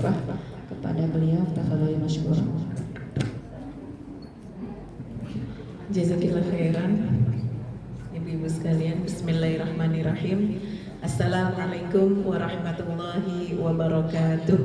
khilafah kepada beliau. Tafadhali masykur. Jazakillah khairan. Ibu-ibu sekalian, bismillahirrahmanirrahim. Assalamualaikum warahmatullahi wabarakatuh.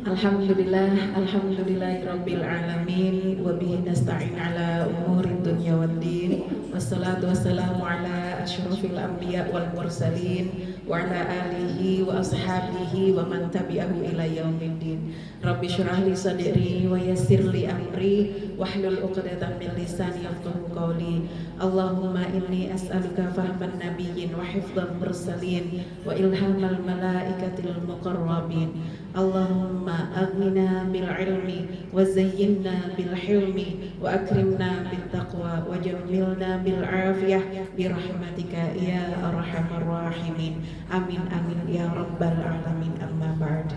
Alhamdulillah, alhamdulillahirabbil alamin, wa bihi nasta'in ala umurid dunya waddin. Wassalatu wassalamu ala asyrafil anbiya wal mursalin wa ala alihi wa ashabihi wa man tabi'ahu ila yaumiddin. Rabbi shrah li sadri wa yassir li amri wahlul 'uqdatam min lisani yafqahu qawli. Allahumma inni as'aluka fahman nabiyyin wa hifdzal mursalin wa ilhamal malaikatil muqarrabin. Allahumma aghnina bil ilmi wa zayyinna bil hilmi wa akrimna bit taqwa wa jammilna bil afiyah bi rahmatika ya arhamar rahimin. Amin amin ya rabbal alamin. Amma ba'd.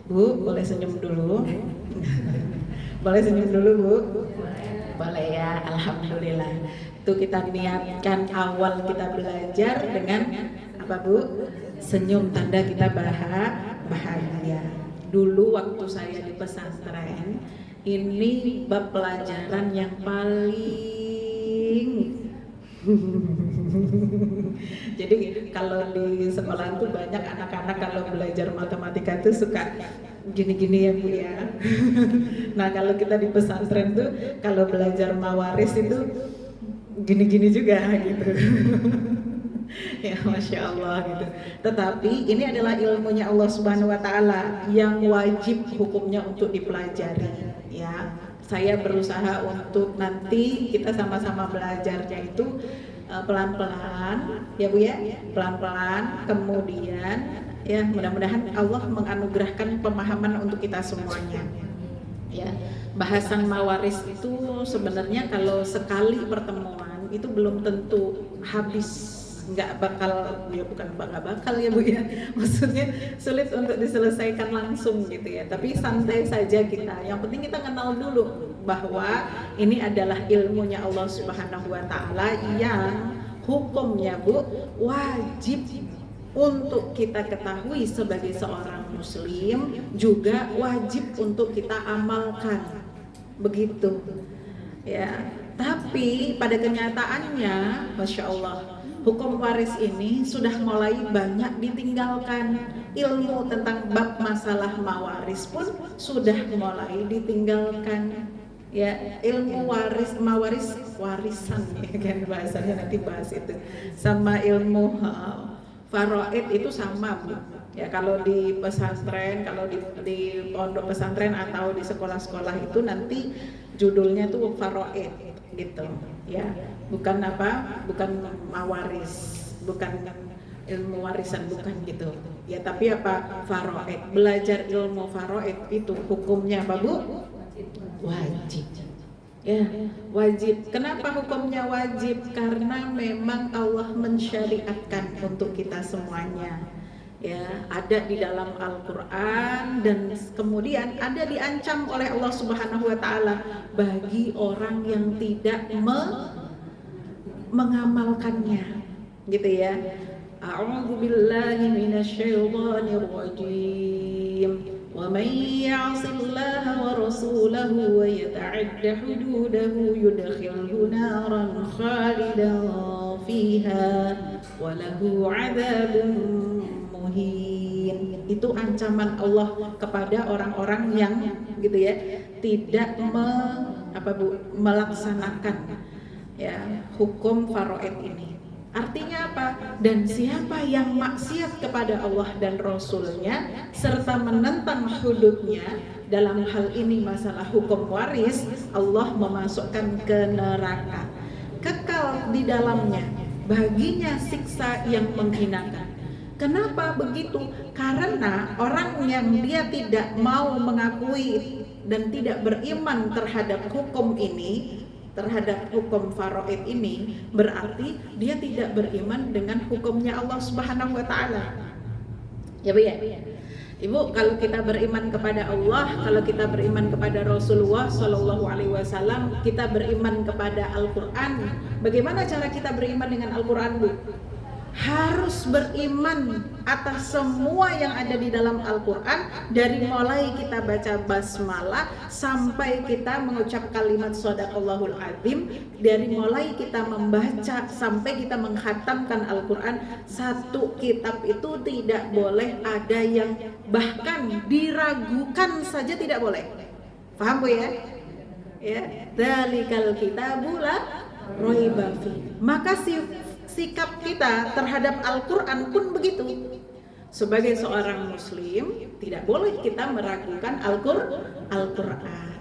Bu, boleh senyum dulu? Boleh senyum dulu, Bu? Boleh ya, alhamdulillah. Itu kita niatkan awal kita belajar dengan apa, Bu? Senyum, tanda kita bahagia. Dulu waktu saya di pesantren, ini bab pelajaran yang paling jadi kalau di sekolah tuh banyak anak-anak kalau belajar matematika tuh suka gini-gini ya, Bu ya. Nah kalau kita di pesantren tuh kalau belajar mawaris itu gini-gini juga gitu. Ya Masya Allah gitu. Tetapi ini adalah ilmunya Allah Subhanahu Wa Taala yang wajib hukumnya untuk dipelajari. Ya, saya berusaha untuk nanti kita sama-sama belajarnya itu pelan-pelan, ya Bu ya, pelan-pelan. Kemudian ya mudah-mudahan Allah menganugerahkan pemahaman untuk kita semuanya. Ya, bahasan mawaris itu sebenarnya kalau sekali pertemuan itu belum tentu habis. Nggak bakal, ya bukan nggak bakal ya Bu ya, maksudnya sulit untuk diselesaikan langsung gitu ya, tapi santai saja kita, yang penting kita kenal dulu bahwa ini adalah ilmunya Allah Subhanahu Wa Taala yang hukumnya Bu wajib untuk kita ketahui sebagai seorang muslim, juga wajib untuk kita amalkan, begitu ya. Tapi pada kenyataannya Masya Allah, hukum waris ini sudah mulai banyak ditinggalkan. Ilmu tentang bab masalah mawaris pun sudah mulai ditinggalkan. Ya, ilmu mawaris warisan ya kan bahasanya, nanti bahas itu. Sama ilmu faraid itu sama Bu. Ya kalau di pesantren, kalau di pondok pesantren atau di sekolah-sekolah itu nanti judulnya tuh faraid gitu ya, bukan apa, bukan mawaris, bukan ilmu warisan, bukan gitu ya, tapi apa, faraid. Belajar ilmu faraid itu hukumnya apa Bu? Wajib ya, wajib. Kenapa hukumnya wajib? Karena memang Allah mensyariatkan untuk kita semuanya ya, ada di dalam Al-Quran dan kemudian ada diancam oleh Allah Subhanahu Wa Taala bagi orang yang tidak mengamalkannya gitu ya. A'udzu billahi minasyaitonir rajim. Wa may ya'sillaha wa rasulahu wa yata'adda hududahu yudkhilhu naran khalidan fiha wa lahu 'adzabun muhin. Itu ancaman Allah kepada orang-orang yang gitu ya tidak melaksanakan ya hukum faraid ini. Artinya apa? Dan siapa yang maksiat kepada Allah dan Rasulnya serta menentang hududnya, dalam hal ini masalah hukum waris, Allah memasukkan ke neraka, kekal di dalamnya, baginya siksa yang menghinakan. Kenapa begitu? Karena orang yang dia tidak mau mengakui dan tidak beriman terhadap hukum ini, terhadap hukum faraid ini, berarti dia tidak beriman dengan hukumnya Allah Subhanahu Wa Taala. Ya Bu ya. Ibu, kalau kita beriman kepada Allah, kalau kita beriman kepada Rasulullah Shallallahu Alaihi Wasallam, kita beriman kepada Al-Quran. Bagaimana cara kita beriman dengan Al-Quran Bu? harus beriman atas semua yang ada di dalam Al-Quran, dari mulai kita baca basmalah sampai kita mengucap kalimat shadaqallahul azim, dari mulai kita membaca sampai kita menghatamkan Al-Quran. Satu kitab itu tidak boleh ada yang bahkan diragukan saja, tidak boleh. Paham Bu ya? Ya, dzalikal kitabu la raiba fi. Maka sikap kita terhadap Al-Quran pun begitu. Sebagai seorang muslim, tidak boleh kita meragukan Al-Quran.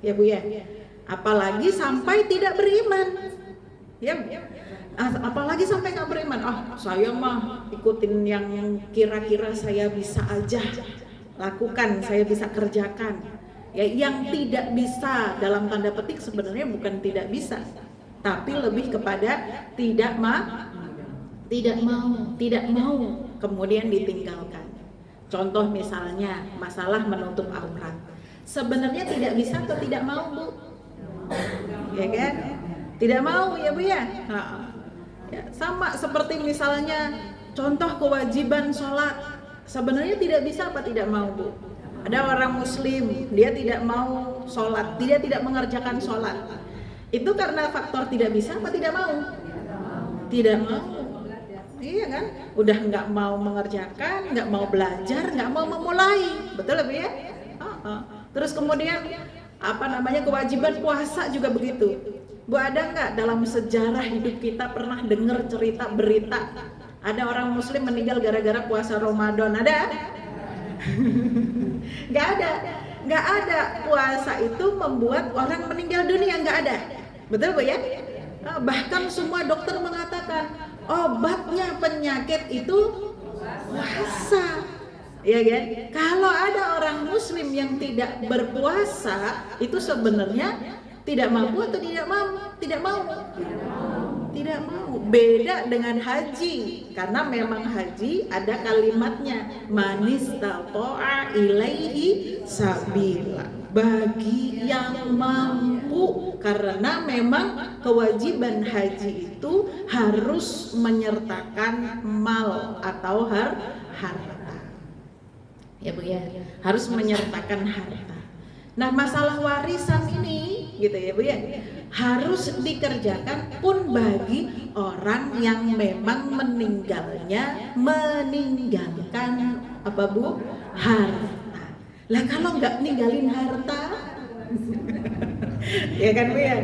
Ya Bu ya. Apalagi sampai tidak beriman. Ya, apalagi sampai nggak beriman. Saya mah ikutin yang kira-kira saya bisa aja lakukan, saya bisa kerjakan. Ya, yang tidak bisa dalam tanda petik sebenarnya bukan tidak bisa, tapi lebih kepada tidak mau kemudian ditinggalkan. Contoh misalnya masalah menutup aurat, sebenarnya tidak bisa atau tidak mau Bu? Ya kan? Tidak mau ya Bu ya? Ya, sama seperti misalnya contoh kewajiban sholat, sebenarnya tidak bisa apa tidak mau Bu? Ada orang muslim, dia tidak mau sholat, dia tidak mengerjakan sholat. Itu karena faktor tidak bisa apa tidak mau? Tidak mau. Iya kan? Udah nggak mau mengerjakan, nggak mau belajar, nggak mau memulai. Betul lebih ya? Terus kemudian kewajiban puasa juga begitu. Bu, ada nggak dalam sejarah hidup kita pernah dengar cerita berita ada orang muslim meninggal gara-gara puasa Ramadan? Ada? Nggak ada. Puasa itu membuat orang meninggal dunia, nggak ada. Betul Bu ya? Bahkan semua dokter mengatakan obatnya penyakit itu puasa. Ya kan? Kalau ada orang muslim yang tidak berpuasa, itu sebenarnya tidak mampu atau tidak mau? Tidak mau. Beda dengan haji, karena memang haji ada kalimatnya manistata'a ilaihi sabila, bagi yang mampu, karena memang kewajiban haji itu harus menyertakan mal atau harta. Ya Bu ya, harus menyertakan harta. Nah, masalah warisan ini gitu ya Bu ya, harus dikerjakan pun bagi orang yang memang meninggalkan apa Bu? Harta. Lah kalau nggak ninggalin harta ya kan Bu ya,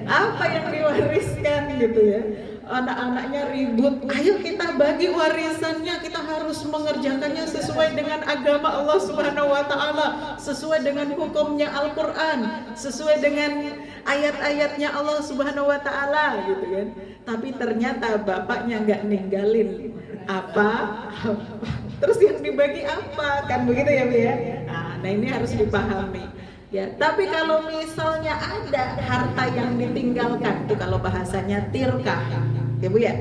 apa yang diwariskan gitu ya, anak-anaknya ribut, ayo kita bagi warisannya, kita harus mengerjakannya sesuai dengan agama Allah Subhanahu wa taala, sesuai dengan hukumnya Al-Qur'an, sesuai dengan ayat-ayatnya Allah Subhanahu wa taala gitu kan. Tapi ternyata bapaknya nggak ninggalin apa, terus yang dibagi apa, kan begitu ya Bu ya. Nah ini harus dipahami. Ya, tapi kalau misalnya ada harta yang ditinggalkan, itu kalau bahasanya tirkah, ya Bu ya,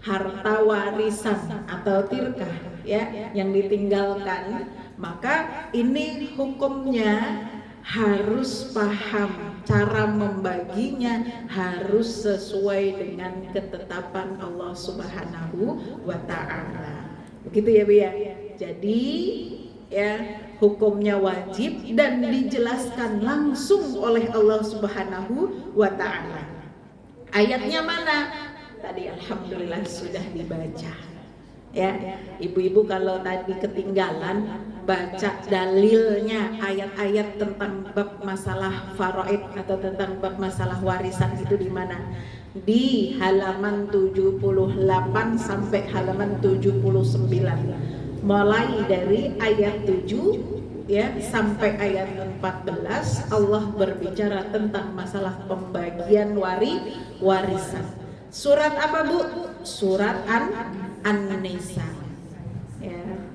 harta warisan atau tirkah ya yang ditinggalkan, maka ini hukumnya harus paham, cara membaginya harus sesuai dengan ketetapan Allah Subhanahu wa taala. Begitu ya Bu ya. Jadi ya, hukumnya wajib dan dijelaskan langsung oleh Allah Subhanahu wa taala. Ayatnya mana? Tadi alhamdulillah sudah dibaca. Ya, ibu-ibu kalau tadi ketinggalan baca dalilnya, ayat-ayat tentang bab masalah faraid atau tentang bab masalah warisan itu di mana? Di halaman 78 sampai halaman 79. Mulai dari ayat 7 ya sampai ayat 14 Allah berbicara tentang masalah pembagian warisan. Surat apa Bu? Surat An-Nisa. Ya.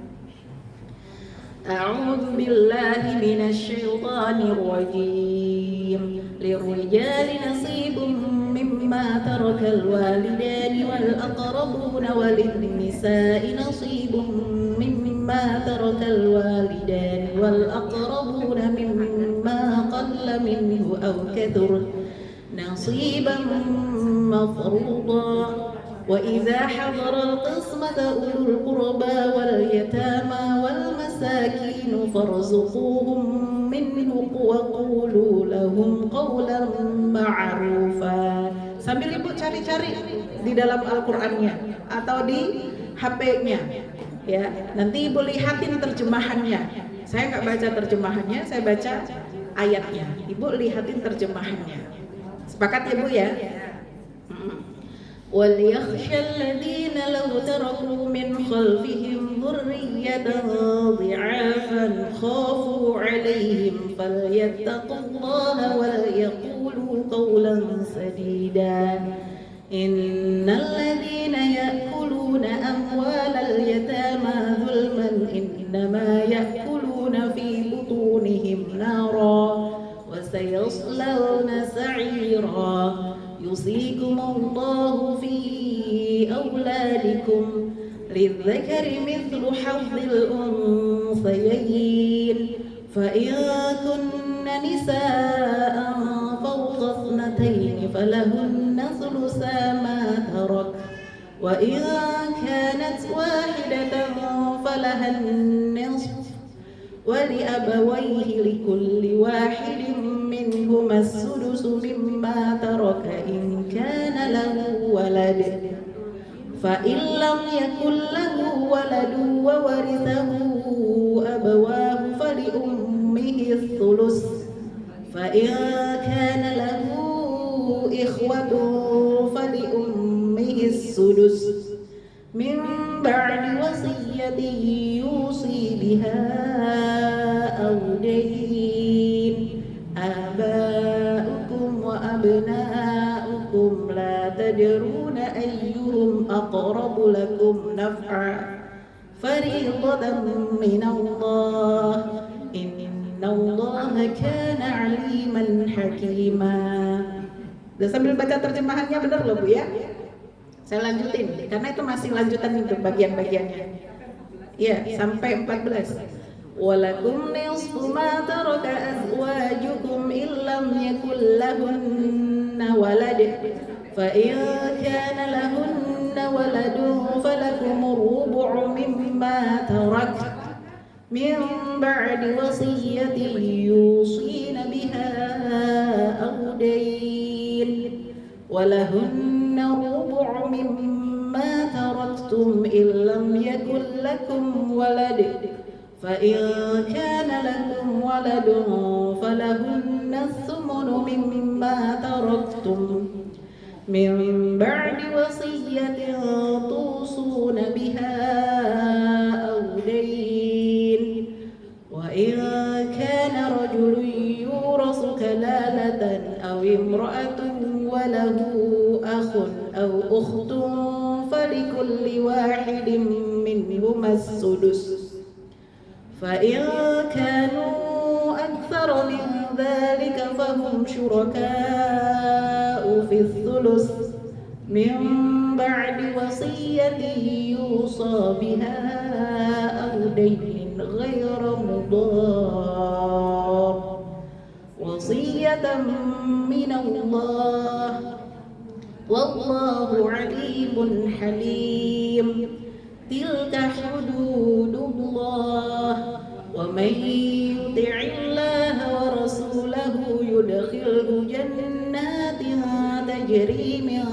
A'udzu billahi minasy syaithanir rajim. Lirrijali nasibun mimma tarakal walidani wal aqrabuna walin-nisa'i nasibun مما ترك الوالدان والأقربون مما قل منه أو كثر نصيبا مفروضا وإذا حضر القسمة أولو القربى واليتامى والمساكين فارزقوهم منه وقولوا لهم قولا معروفا. Sambil ibu cari-cari di dalam Al-Qur'annya atau di HP-nya, ya. Nanti ibu lihatin terjemahannya. Saya nggak baca terjemahannya, saya baca ayatnya. Ibu lihatin terjemahannya. Sepakat ya Bu ya? وَلْيَخْشَى الَّذِينَ لَوْ تَرَكُوا مِنْ خَلْفِهِمْ ذُرِّيَّةً ضِعَافًا خَافُوا عَلَيْهِمْ فَلْيَتَّقُوا اللَّهَ وَلْيَقُولُوا قَوْلًا سَدِيدًا إِنَّ الَّذِينَ يَأْكُلُونَ أَمْوَالَ الْيَتَامَى ظُلْمًا إِنَّمَا يَأْكُلُونَ فِي بُطُونِهِمْ نَارًا وَسَيَصْلَوْنَ سَعِيرًا يُوصِيكُمُ اللَّهُ فِي أَوْلَادِكُمْ لِلذَّكَرِ مِثْلُ حَظِّ الْأُنثَيَيْنِ فَإِن كُنَّ نِسَاءً فَوْقَ اثْنَتَيْنِ فَلَهُنَّ ثُلُثَا مَا تَرَكَ وَإِن كَانَتْ وَاحِدَةً فَلَهَا النِّصْفُ وَلِأَبَوَيْهِ لِكُلِّ وَاحِدٍ مِّنْهُمَا السُّدُسُ مِمَّا تَرَكَ إِن كَانَ لَهُ وَلَدٌ فَإِن لَّمْ يَكُن لَّهُ وَلَدٌ وَوَرِثَهُ أَبَوَاهُ فَلِأُمِّهِ الثُّلُثُ فَإِن كَانَ لَهُ إِخْوَةٌ فَلِأُمِّهِ السُّدُسُ مِن بَعْدِ وَصِيَّةٍ يُوصِي بِهَا أَوْ دَيْنٍ آبَاؤُكُمْ وَأَبْنَاؤُكُمْ لَا تَدْرُونَ أَيُّهُمْ أَقْرَبُ لَكُمْ نَفْعًا فَرِيضَةً مِّنَ اللَّهِ إِنَّ اللَّهَ كَانَ عَلِيمًا حَكِيمًا. Udah sambil baca terjemahannya benar loh Bu ya? Saya lanjutin karena itu masih lanjutan itu bagian-bagiannya. Ya, sampai 14. Walakum nisfu ma taraka azwajukum illam yakul lahunna walad fa in kana lahunna waladun falakum rubu'u mimma tarak min ba'di wasiyatin yusina biha aw dayn walahunna rubu'u mimma taraktum illam yakul lakum walad فإن كان لكم ولد فلهن الثمن مما تركتم من بعد وصية توصون بها أو دين وإن كان رجل يورث كلالة أو امرأة وله أخ أو أخت فلكل واحد منهما السدس فإن كانوا أكثر من ذلك فهم شركاء في الثلث من بعد وصية يوصى بها أو دين غير مضار وصية من الله والله عليم حليم تلك حدود الله ومن يطع الله ورسوله يدخله جنات تجري من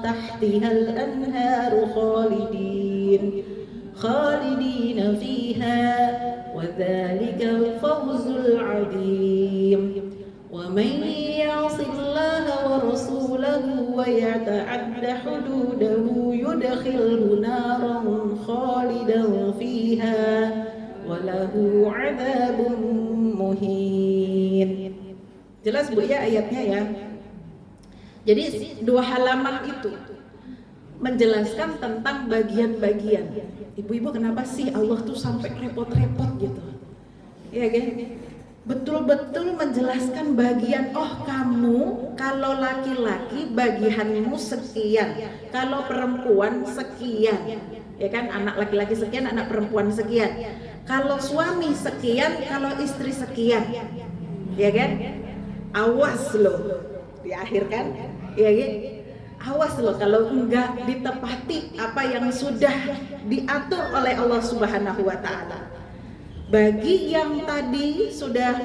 تحتها الأنهار خالدين فيها وذلك الفوز العظيم ومن يعص الله ورسوله ويتعد حدوده يدخله نارا خالدا فيها وله عذاب مهين. Jelas Bu ya ayatnya ya. Jadi 2 halaman itu menjelaskan tentang bagian-bagian. Ibu-ibu kenapa sih Allah tuh sampai repot-repot gitu? Iya kan? Betul-betul menjelaskan bagian, oh kamu kalau laki-laki bagianmu sekian, kalau perempuan sekian, ya kan, anak laki-laki sekian, anak perempuan sekian, kalau suami sekian, kalau istri sekian, ya kan, awas loh, di akhir kan, ya kan, Awas loh kalau enggak ditepati apa yang sudah diatur oleh Allah Subhanahu wa taala. Bagi yang tadi sudah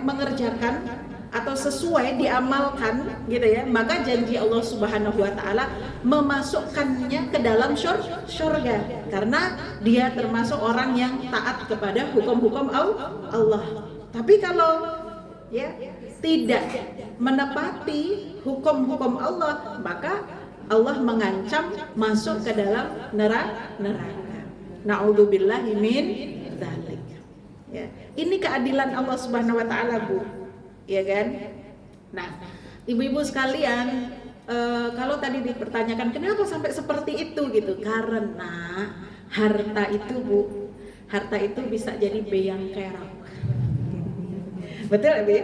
mengerjakan atau sesuai diamalkan gitu ya, maka janji Allah Subhanahu wa taala memasukkannya ke dalam surga karena dia termasuk orang yang taat kepada hukum-hukum Allah. Tapi kalau ya tidak menepati hukum-hukum Allah, maka Allah mengancam masuk ke dalam neraka. Na'udzubillahi min dzalik. Ya, ini keadilan Allah Subhanahu wa taala, Bu. Ya kan? Nah, ibu-ibu sekalian, kalau tadi dipertanyakan kenapa sampai seperti itu gitu, karena harta itu, Bu, harta itu bisa jadi beyang kerok. Betul, Bu?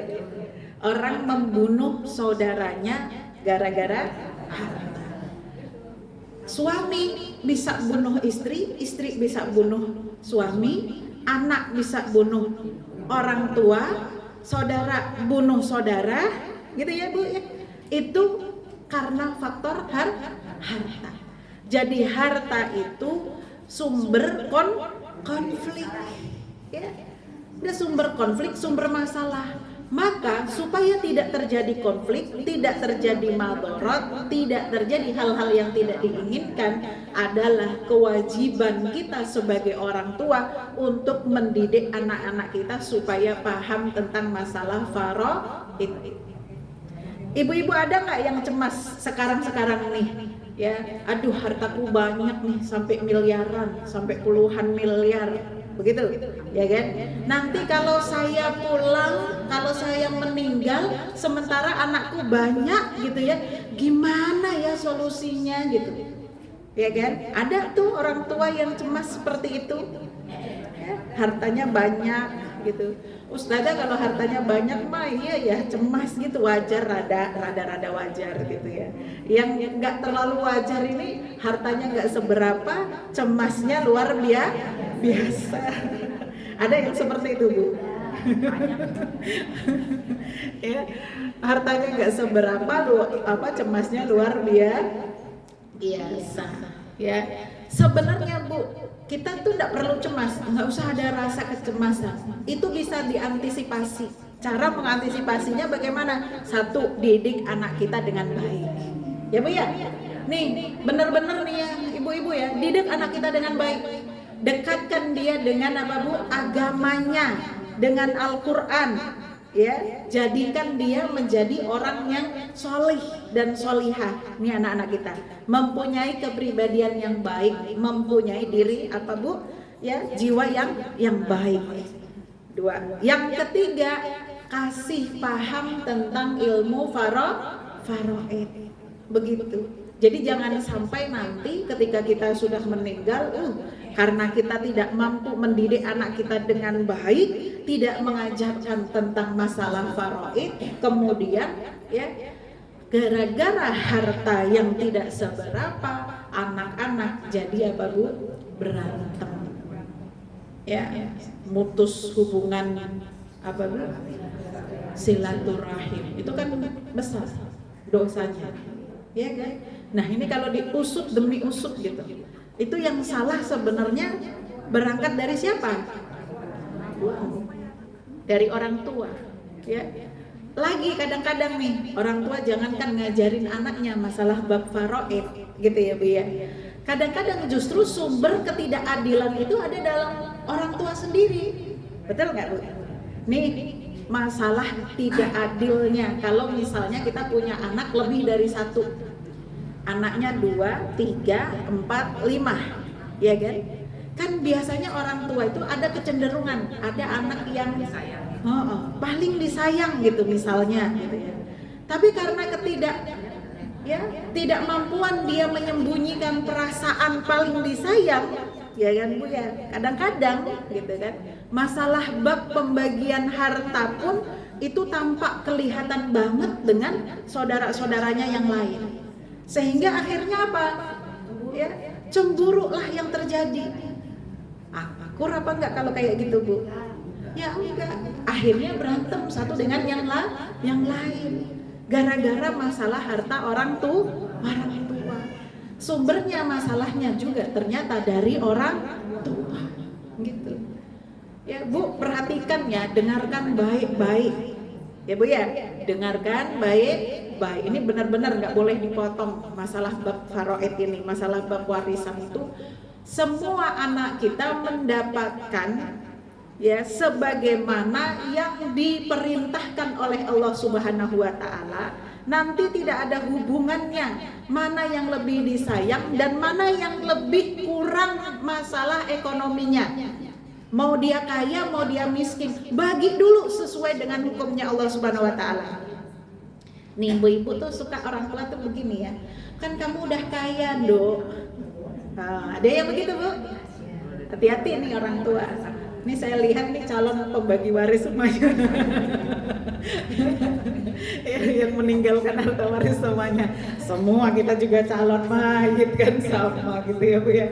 Orang membunuh saudaranya gara-gara harta. Suami bisa bunuh istri, istri bisa bunuh suami, anak bisa bunuh orang tua, saudara bunuh saudara, gitu ya, Bu ya. Itu karena faktor harta. Jadi harta itu sumber konflik. Ya. Dia sumber konflik, sumber masalah. Maka supaya tidak terjadi konflik, tidak terjadi madarat, tidak terjadi hal-hal yang tidak diinginkan, adalah kewajiban kita sebagai orang tua untuk mendidik anak-anak kita supaya paham tentang masalah faraid. Ibu-ibu ada nggak yang cemas sekarang nih? Ya, aduh hartaku banyak nih, sampai miliaran, sampai puluhan miliar. Begitu, ya kan? Nanti kalau saya pulang, kalau saya meninggal, sementara anakku banyak gitu ya, gimana ya solusinya gitu, ya kan? Ada tuh orang tua yang cemas seperti itu, ya, hartanya banyak gitu. Ustazah kalau hartanya banyak mah iya ya cemas gitu, wajar, rada wajar gitu ya. Yang nggak terlalu wajar ini hartanya nggak seberapa, cemasnya luar biasa. Ada yang seperti itu, Bu? Ya, hartanya nggak seberapa, cemasnya luar biasa. Ya, sebenarnya, Bu, kita tuh nggak perlu cemas, nggak usah ada rasa kecemasan. Itu bisa diantisipasi. Cara mengantisipasinya bagaimana? Satu, didik anak kita dengan baik. Ya, Bu ya? Nih, bener-bener nih ya, ibu-ibu ya, didik anak kita dengan baik. Dekatkan dia dengan apa, Bu? Agamanya, dengan Al-Quran, ya. Jadikan dia menjadi orang yang solih dan solihah. Ini anak-anak kita mempunyai kepribadian yang baik, mempunyai diri apa, Bu? Ya, jiwa yang baik. Dua. Yang ketiga, kasih paham tentang ilmu faraid. Begitu. Jadi jangan sampai nanti ketika kita sudah meninggal, karena kita tidak mampu mendidik anak kita dengan baik, tidak mengajarkan tentang masalah faraid, kemudian ya gara-gara harta yang tidak seberapa, anak-anak jadi apa, Bu? Berantem. Ya, mutus hubungan apa, Bu? Silaturahim. Itu kan besar dosanya. Ya kan? Nah, ini kalau diusut demi usut gitu. Itu yang salah sebenarnya berangkat dari siapa? Dari orang tua, ya. Lagi kadang-kadang nih orang tua jangankan ngajarin anaknya masalah bab faraid, gitu ya, Bu ya. Kadang-kadang justru sumber ketidakadilan itu ada dalam orang tua sendiri. Betul nggak, Bu? Nih, masalah tidak adilnya kalau misalnya kita punya anak lebih dari satu, anaknya 2, 3, 4, 5, ya kan? Kan biasanya orang tua itu ada kecenderungan, ada anak yang paling disayang gitu misalnya, gitu ya. Tapi karena tidak mampuan dia menyembunyikan perasaan paling disayang, ya kan, Bu ya. Kadang-kadang gitu kan, masalah bab pembagian harta pun itu tampak kelihatan banget dengan saudara-saudaranya yang lain. Sehingga akhirnya apa? Ya, cemburu lah yang terjadi. Akur apa enggak kalau kayak gitu, Bu? Ya enggak. Akhirnya berantem satu dengan yang lain. gara-gara masalah harta orang tua. Sumbernya masalahnya juga ternyata dari orang tua, gitu. Ya Bu, perhatikan ya, dengarkan baik-baik. Ya Bu ya, dengarkan baik-baik. Ini benar-benar nggak boleh dipotong masalah bab faraid ini, masalah bab warisan itu. Semua anak kita mendapatkan ya sebagaimana yang diperintahkan oleh Allah Subhanahu wa taala. Nanti tidak ada hubungannya mana yang lebih disayang dan mana yang lebih kurang masalah ekonominya. Mau dia kaya, mau dia miskin, bagi dulu sesuai dengan hukumnya Allah Subhanahu wa taala. Nih ibu-ibu tuh suka orang tua tuh begini ya. Kan kamu udah kaya, Dok. Nah, ada yang begitu, Bu? Hati-hati nih orang tua. Ini saya lihat nih calon pembagi waris semuanya. Yang meninggalkan harta waris semuanya. Semua kita juga calon mayit kan sama gitu ya Bu ya.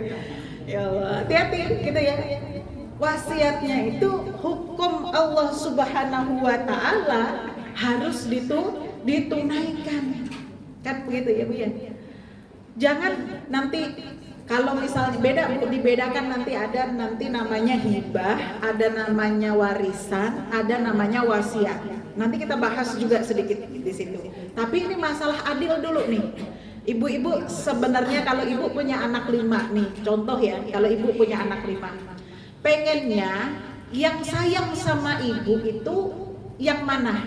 Ya Allah, hati-hati gitu ya. Wasiatnya itu hukum Allah Subhanahu wa taala harus ditunaikan. Kan begitu ya Bu ya. Jangan nanti kalau misalnya beda Bu, dibedakan nanti ada nanti namanya hibah, ada namanya warisan, ada namanya wasiat. Nanti kita bahas juga sedikit di situ. Tapi ini masalah adil dulu nih. Ibu-ibu sebenarnya kalau ibu punya anak 5 nih, contoh ya, kalau ibu punya anak 5, pengennya yang sayang sama ibu itu yang mana?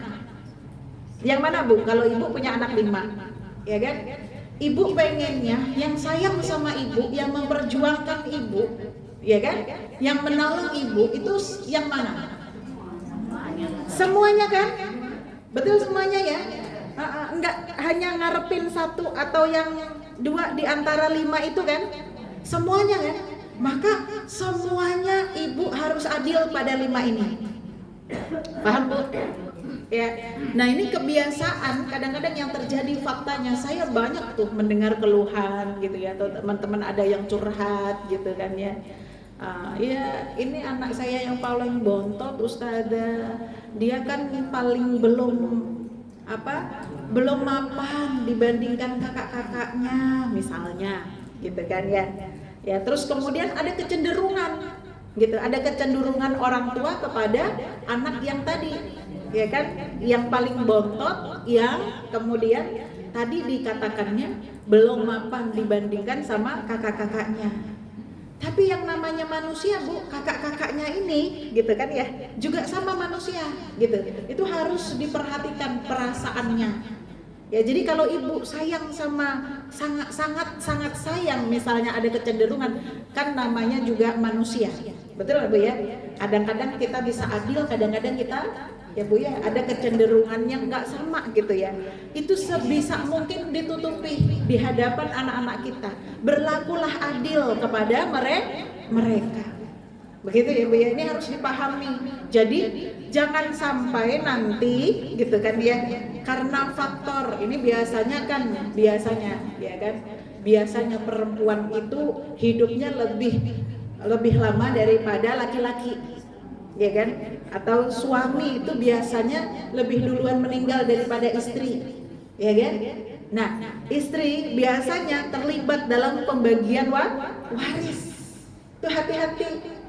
Yang mana Bu? Kalau ibu punya anak 5, ya kan? Ibu pengennya yang sayang sama ibu, yang memperjuangkan ibu, ya kan? Yang menolong ibu itu yang mana? Semuanya kan? Betul semuanya ya? Enggak hanya ngarepin satu atau yang 2 di antara 5 itu kan? Semuanya kan? Maka semuanya ibu harus adil pada 5 ini. Paham Bu? Ya, nah ini kebiasaan kadang-kadang yang terjadi faktanya saya banyak tuh mendengar keluhan gitu ya, atau teman-teman ada yang curhat gitu kan ya. Ya ini anak saya yang paling bontot Ustazah, dia kan paling belum mapan dibandingkan kakak-kakaknya misalnya gitu kan ya. Ya terus kemudian ada kecenderungan gitu, ada kecenderungan orang tua kepada anak yang tadi, ya kan, yang paling bontot, yang kemudian tadi dikatakannya belum mapan dibandingkan sama kakak-kakaknya. Tapi yang namanya manusia Bu, kakak-kakaknya ini gitu kan ya, juga sama manusia gitu. Itu harus diperhatikan perasaannya. Ya jadi kalau ibu sayang sama sangat sayang, misalnya ada kecenderungan, kan namanya juga manusia. Betul Bu ya? Kadang-kadang kita bisa adil, kadang-kadang kita ya Bu ya ada kecenderungan yang nggak sama gitu ya. Itu sebisa mungkin ditutupi di hadapan anak-anak kita. Berlakulah adil kepada mereka. Begitu ya Bu ya, ini harus dipahami. Jadi jangan sampai nanti gitu kan ya, karena faktor ini biasanya ya kan, biasanya perempuan itu hidupnya lebih lama daripada laki-laki, ya kan? Atau suami itu biasanya lebih duluan meninggal daripada istri, ya kan? Nah, istri biasanya terlibat dalam pembagian waris. Tuh hati-hati.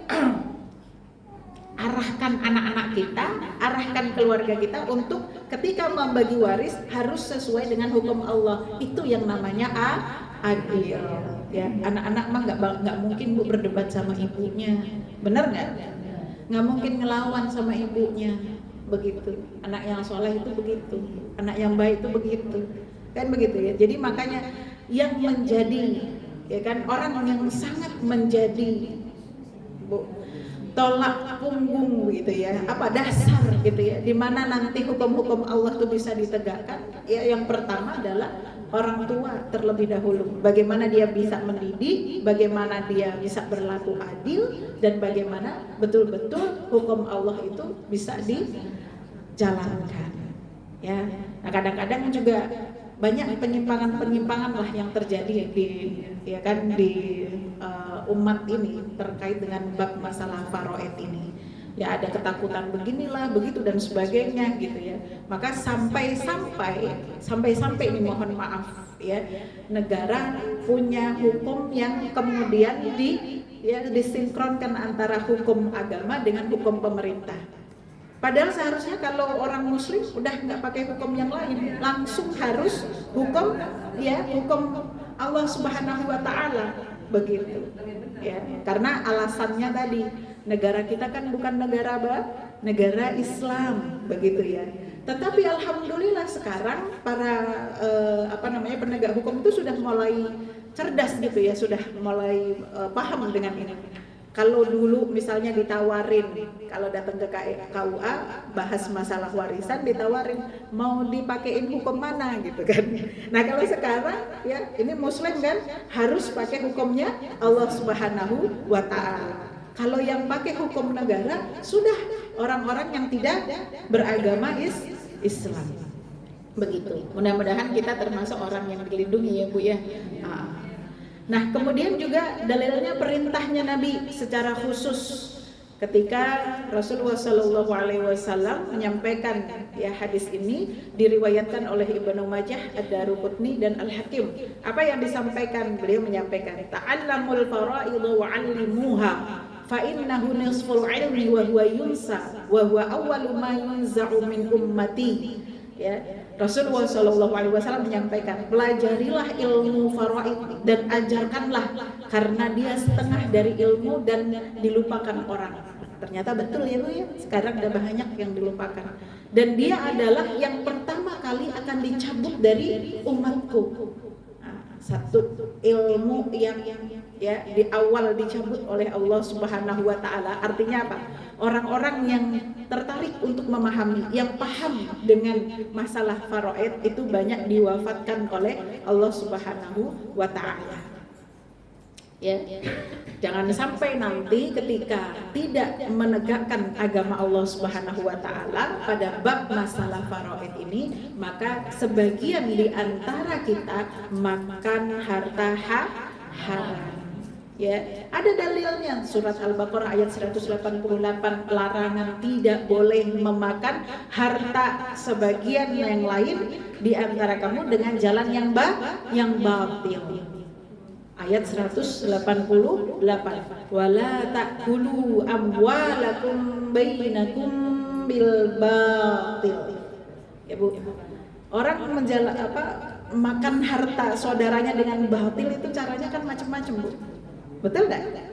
Arahkan anak-anak kita, arahkan keluarga kita untuk ketika membagi waris harus sesuai dengan hukum Allah. Itu yang namanya adil. Ya, anak-anak mah nggak mungkin Bu berdebat sama ibunya, benar nggak? Nggak mungkin ngelawan sama ibunya, begitu. Anak yang soleh itu begitu, anak yang baik itu begitu, kan begitu ya. Jadi makanya yang menjadi, ya kan, orang yang sangat menjadi Bu, tolak punggung gitu ya, apa dasar gitu ya, dimana nanti hukum-hukum Allah itu bisa ditegakkan. Ya yang pertama adalah orang tua terlebih dahulu, bagaimana dia bisa mendidik, bagaimana dia bisa berlaku adil, dan bagaimana betul-betul hukum Allah itu bisa dijalankan ya. Nah kadang-kadang juga banyak penyimpangan lah yang terjadi di umat ini terkait dengan bab masalah faraid ini. ya ada ketakutan beginilah, begitu dan sebagainya gitu ya. Maka sampai-sampai ini mohon maaf ya, negara punya hukum yang kemudian disinkronkan antara hukum agama dengan hukum pemerintah. Padahal seharusnya kalau orang muslim udah nggak pakai hukum yang lain, langsung harus hukum Allah Subhanahu wa taala begitu. Ya, karena alasannya tadi negara kita kan bukan negara Islam begitu ya. Tetapi alhamdulillah sekarang para penegak hukum itu sudah mulai cerdas gitu ya, sudah mulai paham dengan ini. Kalau dulu misalnya ditawarin, kalau datang ke KUA bahas masalah warisan ditawarin mau dipakein hukum mana gitu kan. Nah kalau sekarang ya ini muslim kan harus pakai hukumnya Allah Subhanahu wa taala. Kalau yang pakai hukum negara sudah orang-orang yang tidak beragama Islam. Begitu. Mudah-mudahan kita termasuk orang yang dilindungi ya Bu ya. Nah kemudian juga dalilnya perintahnya Nabi secara khusus ketika Rasulullah SAW menyampaikan ya hadis ini diriwayatkan oleh Ibnu Majah, Ad-Daruqutni dan Al-Hakim. Apa yang disampaikan? Beliau menyampaikan ta'allamul fara'idh wa 'allimuha fa innahu nisful 'ilmi wa huwa yunsa wa huwa awwalu ma yunza'u min ummati. Ya, Rasulullah SAW menyampaikan, pelajarilah ilmu faraid dan ajarkanlah karena dia setengah dari ilmu dan dilupakan orang. Ternyata betul ya Bu ya, sekarang ada banyak yang dilupakan. Dan dia adalah yang pertama kali akan dicabut dari umatku. Satu ilmu yang ya di awal dicabut oleh Allah Subhanahu wa taala. Artinya apa? Orang-orang yang tertarik untuk memahami, yang paham dengan masalah faraid itu banyak diwafatkan oleh Allah Subhanahu wa taala. Ya. Jangan sampai nanti ketika tidak menegakkan agama Allah Subhanahu wa taala pada bab masalah faraid ini, maka sebagian di antara kita makan harta haram. Ya, ada dalilnya surat Al-Baqarah ayat 188, larangan tidak boleh memakan harta sebagian yang lain di antara kamu dengan jalan yang batil. Ayat 188, wala ta'kulu amwalakum bainakum bil batil. Ya Bu, orang makan harta saudaranya dengan batil itu caranya kan macam-macam Bu. Betul enggak?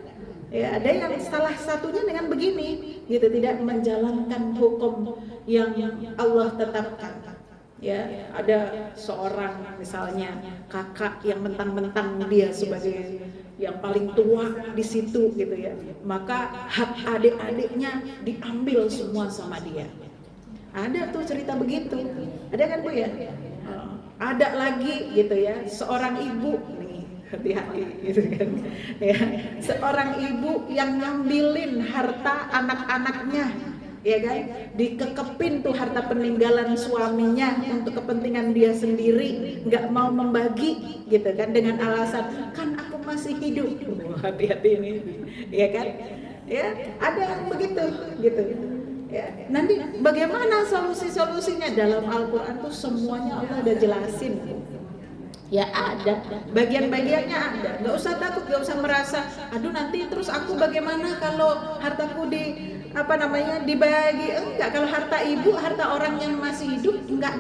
Ya, ada yang salah satunya dengan begini, gitu, tidak menjalankan hukum yang Allah tetapkan. Ya, ada seorang misalnya kakak yang mentang-mentang dia sebagai yang paling tua di situ gitu ya, maka hak adik-adiknya diambil semua sama dia. Ada tuh cerita begitu, ada kan Bu ya? Ada lagi gitu ya, seorang ibu nih, hati-hati gitu kan ya, seorang ibu yang ngambilin harta anak-anaknya, ya kan, dikekepin tuh harta peninggalan suaminya untuk kepentingan dia sendiri, nggak mau membagi gitu kan, dengan alasan kan aku masih hidup. Hati-hati ini, ya kan, ya ada yang begitu gitu ya. Nanti bagaimana solusinya dalam Al-Quran tuh semuanya Allah udah jelasin. Ya ada, bagian-bagiannya ada. Nggak usah takut, nggak usah merasa, aduh nanti terus aku bagaimana kalau hartaku dibagi. Enggak, kalau harta ibu, harta orang yang masih hidup enggak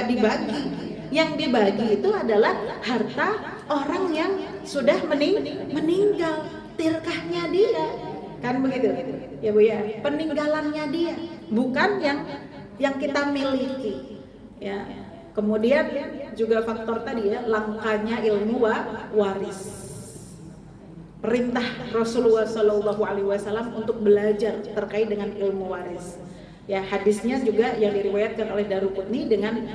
dibagi. Yang dibagi itu adalah harta orang yang sudah meninggal, tirkahnya dia. Kan begitu? Ya Bu ya, peninggalannya dia, bukan yang kita miliki. Ya. Kemudian juga faktor tadi ya, langkanya ilmu waris. Perintah Rasulullah SAW untuk belajar terkait dengan ilmu waris. Ya, hadisnya juga yang diriwayatkan oleh Daruqutni dengan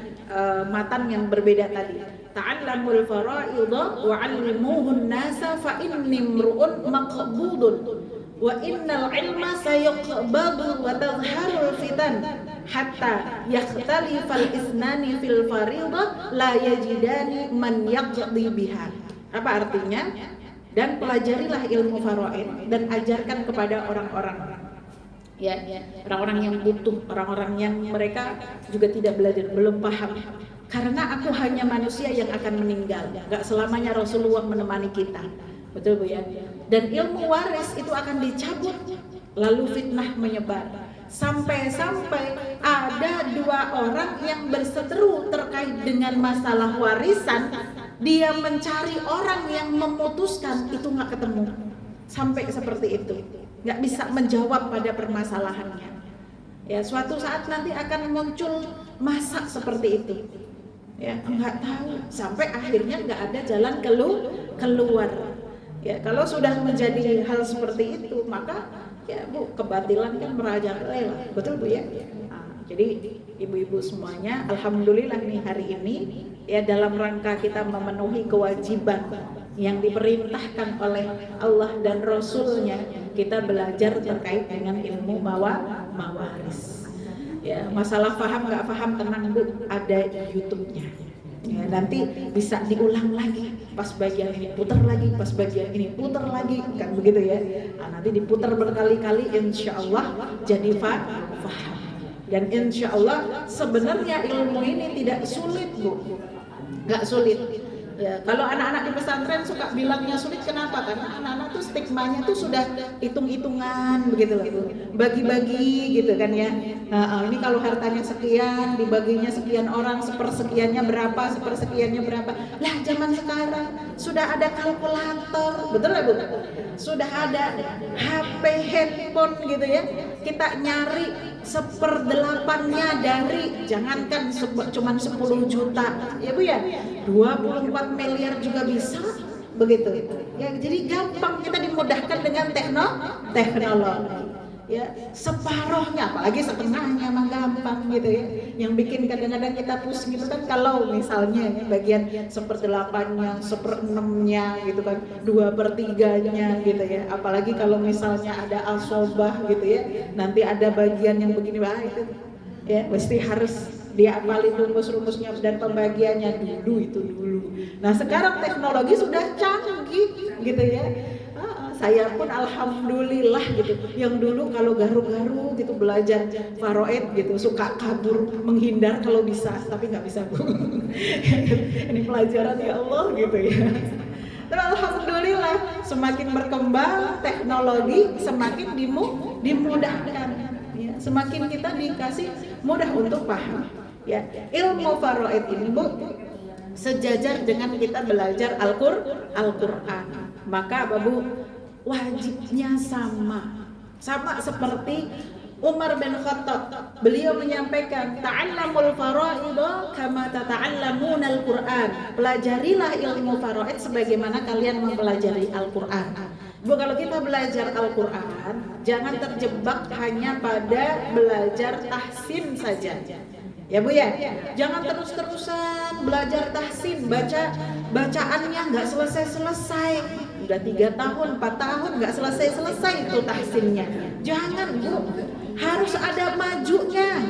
matan yang berbeda tadi. Ta'allamul fara'idha wa 'allimuhun nasa fa inni imru'un maqbudun wa innal 'ilma sayuqbadu wa tadhharul fitan hatta yakhtalifal isnani fil fariḍah la yajidani man yaqdi biha. Apa artinya? Dan pelajarilah ilmu faraid dan ajarkan kepada orang-orang. Ya, orang-orang yang butuh, orang-orang yang mereka juga tidak belajar, belum paham. Karena aku hanya manusia yang akan meninggal, nggak selamanya Rasulullah menemani kita, betul Bu ya. Dan ilmu waris itu akan dicabut, lalu fitnah menyebar. Sampai-sampai ada 2 orang yang berseteru terkait dengan masalah warisan, dia mencari orang yang memutuskan, itu nggak ketemu. Sampai seperti itu, nggak bisa menjawab pada permasalahannya. Ya, suatu saat nanti akan muncul masa seperti itu. Ya, nggak tahu, sampai akhirnya nggak ada jalan keluar. Ya, kalau sudah menjadi hal seperti itu, maka ya Bu, kebatilan kan merajalela, betul Bu ya. Nah, jadi ibu-ibu semuanya, alhamdulillah nih hari ini ya dalam rangka kita memenuhi kewajiban yang diperintahkan oleh Allah dan Rasulnya, kita belajar terkait dengan ilmu mawaris. Ya, masalah paham nggak paham, tenang Bu, ada YouTube-nya. Ya, nanti bisa diulang lagi, pas bagian ini putar lagi, pas bagian ini putar lagi, kan begitu ya. Nah, nanti diputar berkali-kali, insya Allah jadi paham. Dan insya Allah sebenarnya ilmu ini tidak sulit Bu, nggak sulit. Ya, kalau anak-anak di pesantren suka bilangnya sulit, kenapa? Karena anak-anak tuh stigmanya tuh sudah hitung-hitungan begitu loh Bu, bagi-bagi gitu kan ya. Nah, ini kalau hartanya sekian, dibaginya sekian orang, sepersekiannya berapa, sepersekiannya berapa. Lah zaman sekarang sudah ada kalkulator, betul lah Bu? Sudah ada HP, handphone gitu ya. Kita nyari 1/8-nya dari, jangankan cuman 10 juta ya Bu ya, 24 miliar juga bisa begitu ya. Jadi gampang, kita dimudahkan dengan teknologi ya, separohnya apalagi setengahnya mah gampang gitu ya. Yang bikin kadang-kadang kita pusing gitu kan, kalau misalnya ya, bagian 1/8-nya, 1/6-nya gitu kan, 2/3-nya gitu ya. Apalagi kalau misalnya ada asobah gitu ya, nanti ada bagian yang begini, itu ya mesti harus dia apalin rumus-rumusnya dan pembagiannya dulu. Nah sekarang teknologi sudah canggih gitu ya. Saya pun alhamdulillah gitu, yang dulu kalau garu-garu gitu belajar faraid gitu suka kabur, menghindar kalau bisa, tapi nggak bisa Bu. Ini pelajaran ya Allah gitu ya. Terus alhamdulillah semakin berkembang teknologi, semakin dimudahkan ya, semakin kita dikasih mudah untuk paham ya. Ilmu faraid ini Bu sejajar dengan kita belajar Al-Qur'an. Maka Bu, wajibnya sama seperti Umar bin Khattab. Beliau menyampaikan, ta'allamul fara'idha kama tata'allamunal Qur'an. Pelajarilah ilmu faraid sebagaimana kalian mempelajari Al-Qur'an. Bu, kalau kita belajar Al-Qur'an, jangan terjebak hanya pada belajar tahsin saja. Ya Bu ya, jangan terus-terusan belajar tahsin, bacaannya nggak selesai-selesai. Udah 3 tahun, 4 tahun nggak selesai-selesai itu tahsinnya. Jangan Bu, harus ada majunya,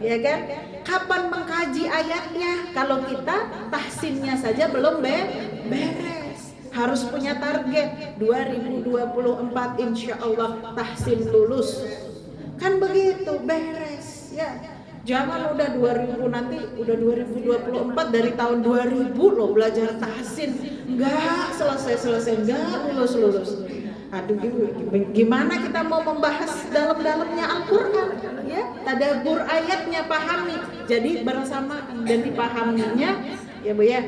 ya kan? Kapan mengkaji ayatnya kalau kita tahsinnya saja belum beres? Harus punya target 2024 insya Allah tahsin lulus. Kan begitu, beres ya. Jangan udah 2000 nanti udah 2024 dari tahun 2000 loh belajar tahsin, enggak selesai, enggak lulus. Aduh, gimana kita mau membahas dalam-dalamnya Al-Qur'an ya? Tadabbur ayatnya, pahami. Jadi bersamaan dan dipahaminya ya Bu ya.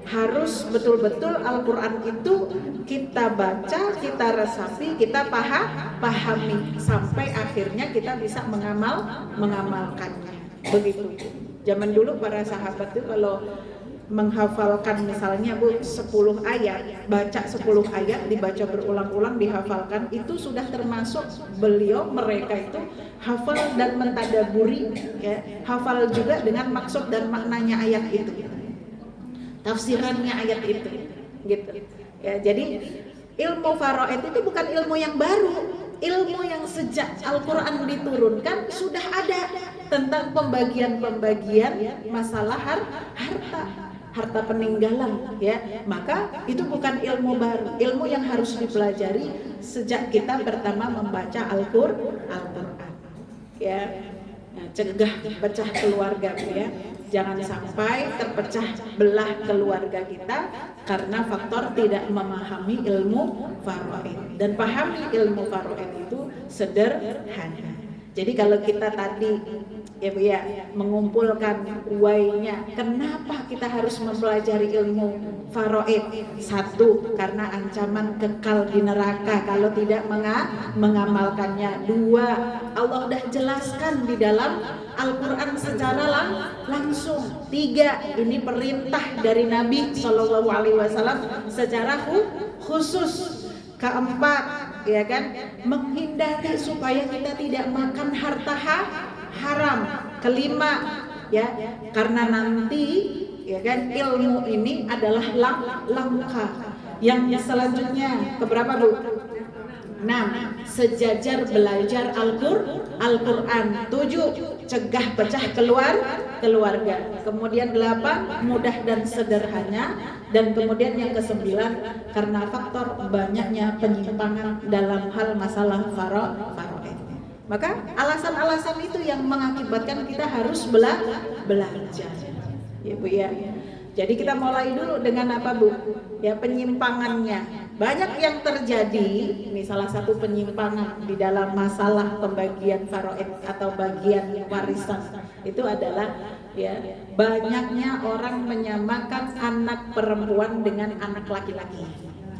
Harus betul-betul Al-Qur'an itu kita baca, kita resapi, kita pahami sampai akhirnya kita bisa mengamalkannya. Begitu. Zaman dulu para sahabat itu kalau menghafalkan misalnya Bu 10 ayat, baca 10 ayat, dibaca berulang-ulang, dihafalkan, itu sudah termasuk mereka itu hafal dan mentadaburi ya, hafal juga dengan maksud dan maknanya ayat itu, tafsirannya ayat itu gitu ya. Jadi ilmu faraid itu bukan ilmu yang baru, ilmu yang sejak Al-Qur'an diturunkan sudah ada tentang pembagian masalah harta peninggalan ya. Maka itu bukan ilmu baru, ilmu yang harus dipelajari sejak kita pertama membaca Al-Qur'an. ya. Nah, cegah pecah keluarga ya. Jangan sampai terpecah belah keluarga kita karena faktor tidak memahami ilmu faraid. Dan pahami ilmu faraid itu sederhana. Jadi kalau kita tadi ya Bu ya mengumpulkan why-nya kenapa kita harus mempelajari ilmu faraid. Satu, karena ancaman kekal di neraka kalau tidak mengamalkannya. Dua, Allah udah jelaskan di dalam Al-Quran secara langsung. Tiga, ini perintah dari Nabi SAW secara khusus. Keempat, ya kan, menghindari supaya kita tidak makan harta haram. Kelima, ya, karena nanti ya kan ilmu ini adalah langka. Yang selanjutnya keberapa Bu? 6. Sejajar belajar Al-Quran. 7. Cegah pecah keluarga. Kemudian 8. Mudah dan sederhana. Dan kemudian yang ke-9, karena faktor banyaknya penyimpangan dalam hal masalah faraid. Maka alasan-alasan itu yang mengakibatkan kita harus belajar. Ya Bu ya. Jadi kita mulai dulu dengan apa Bu? Ya penyimpangannya. Banyak yang terjadi, ini salah satu penyimpangan di dalam masalah pembagian faraid atau bagian warisan itu adalah ya banyaknya orang menyamakan anak perempuan dengan anak laki-laki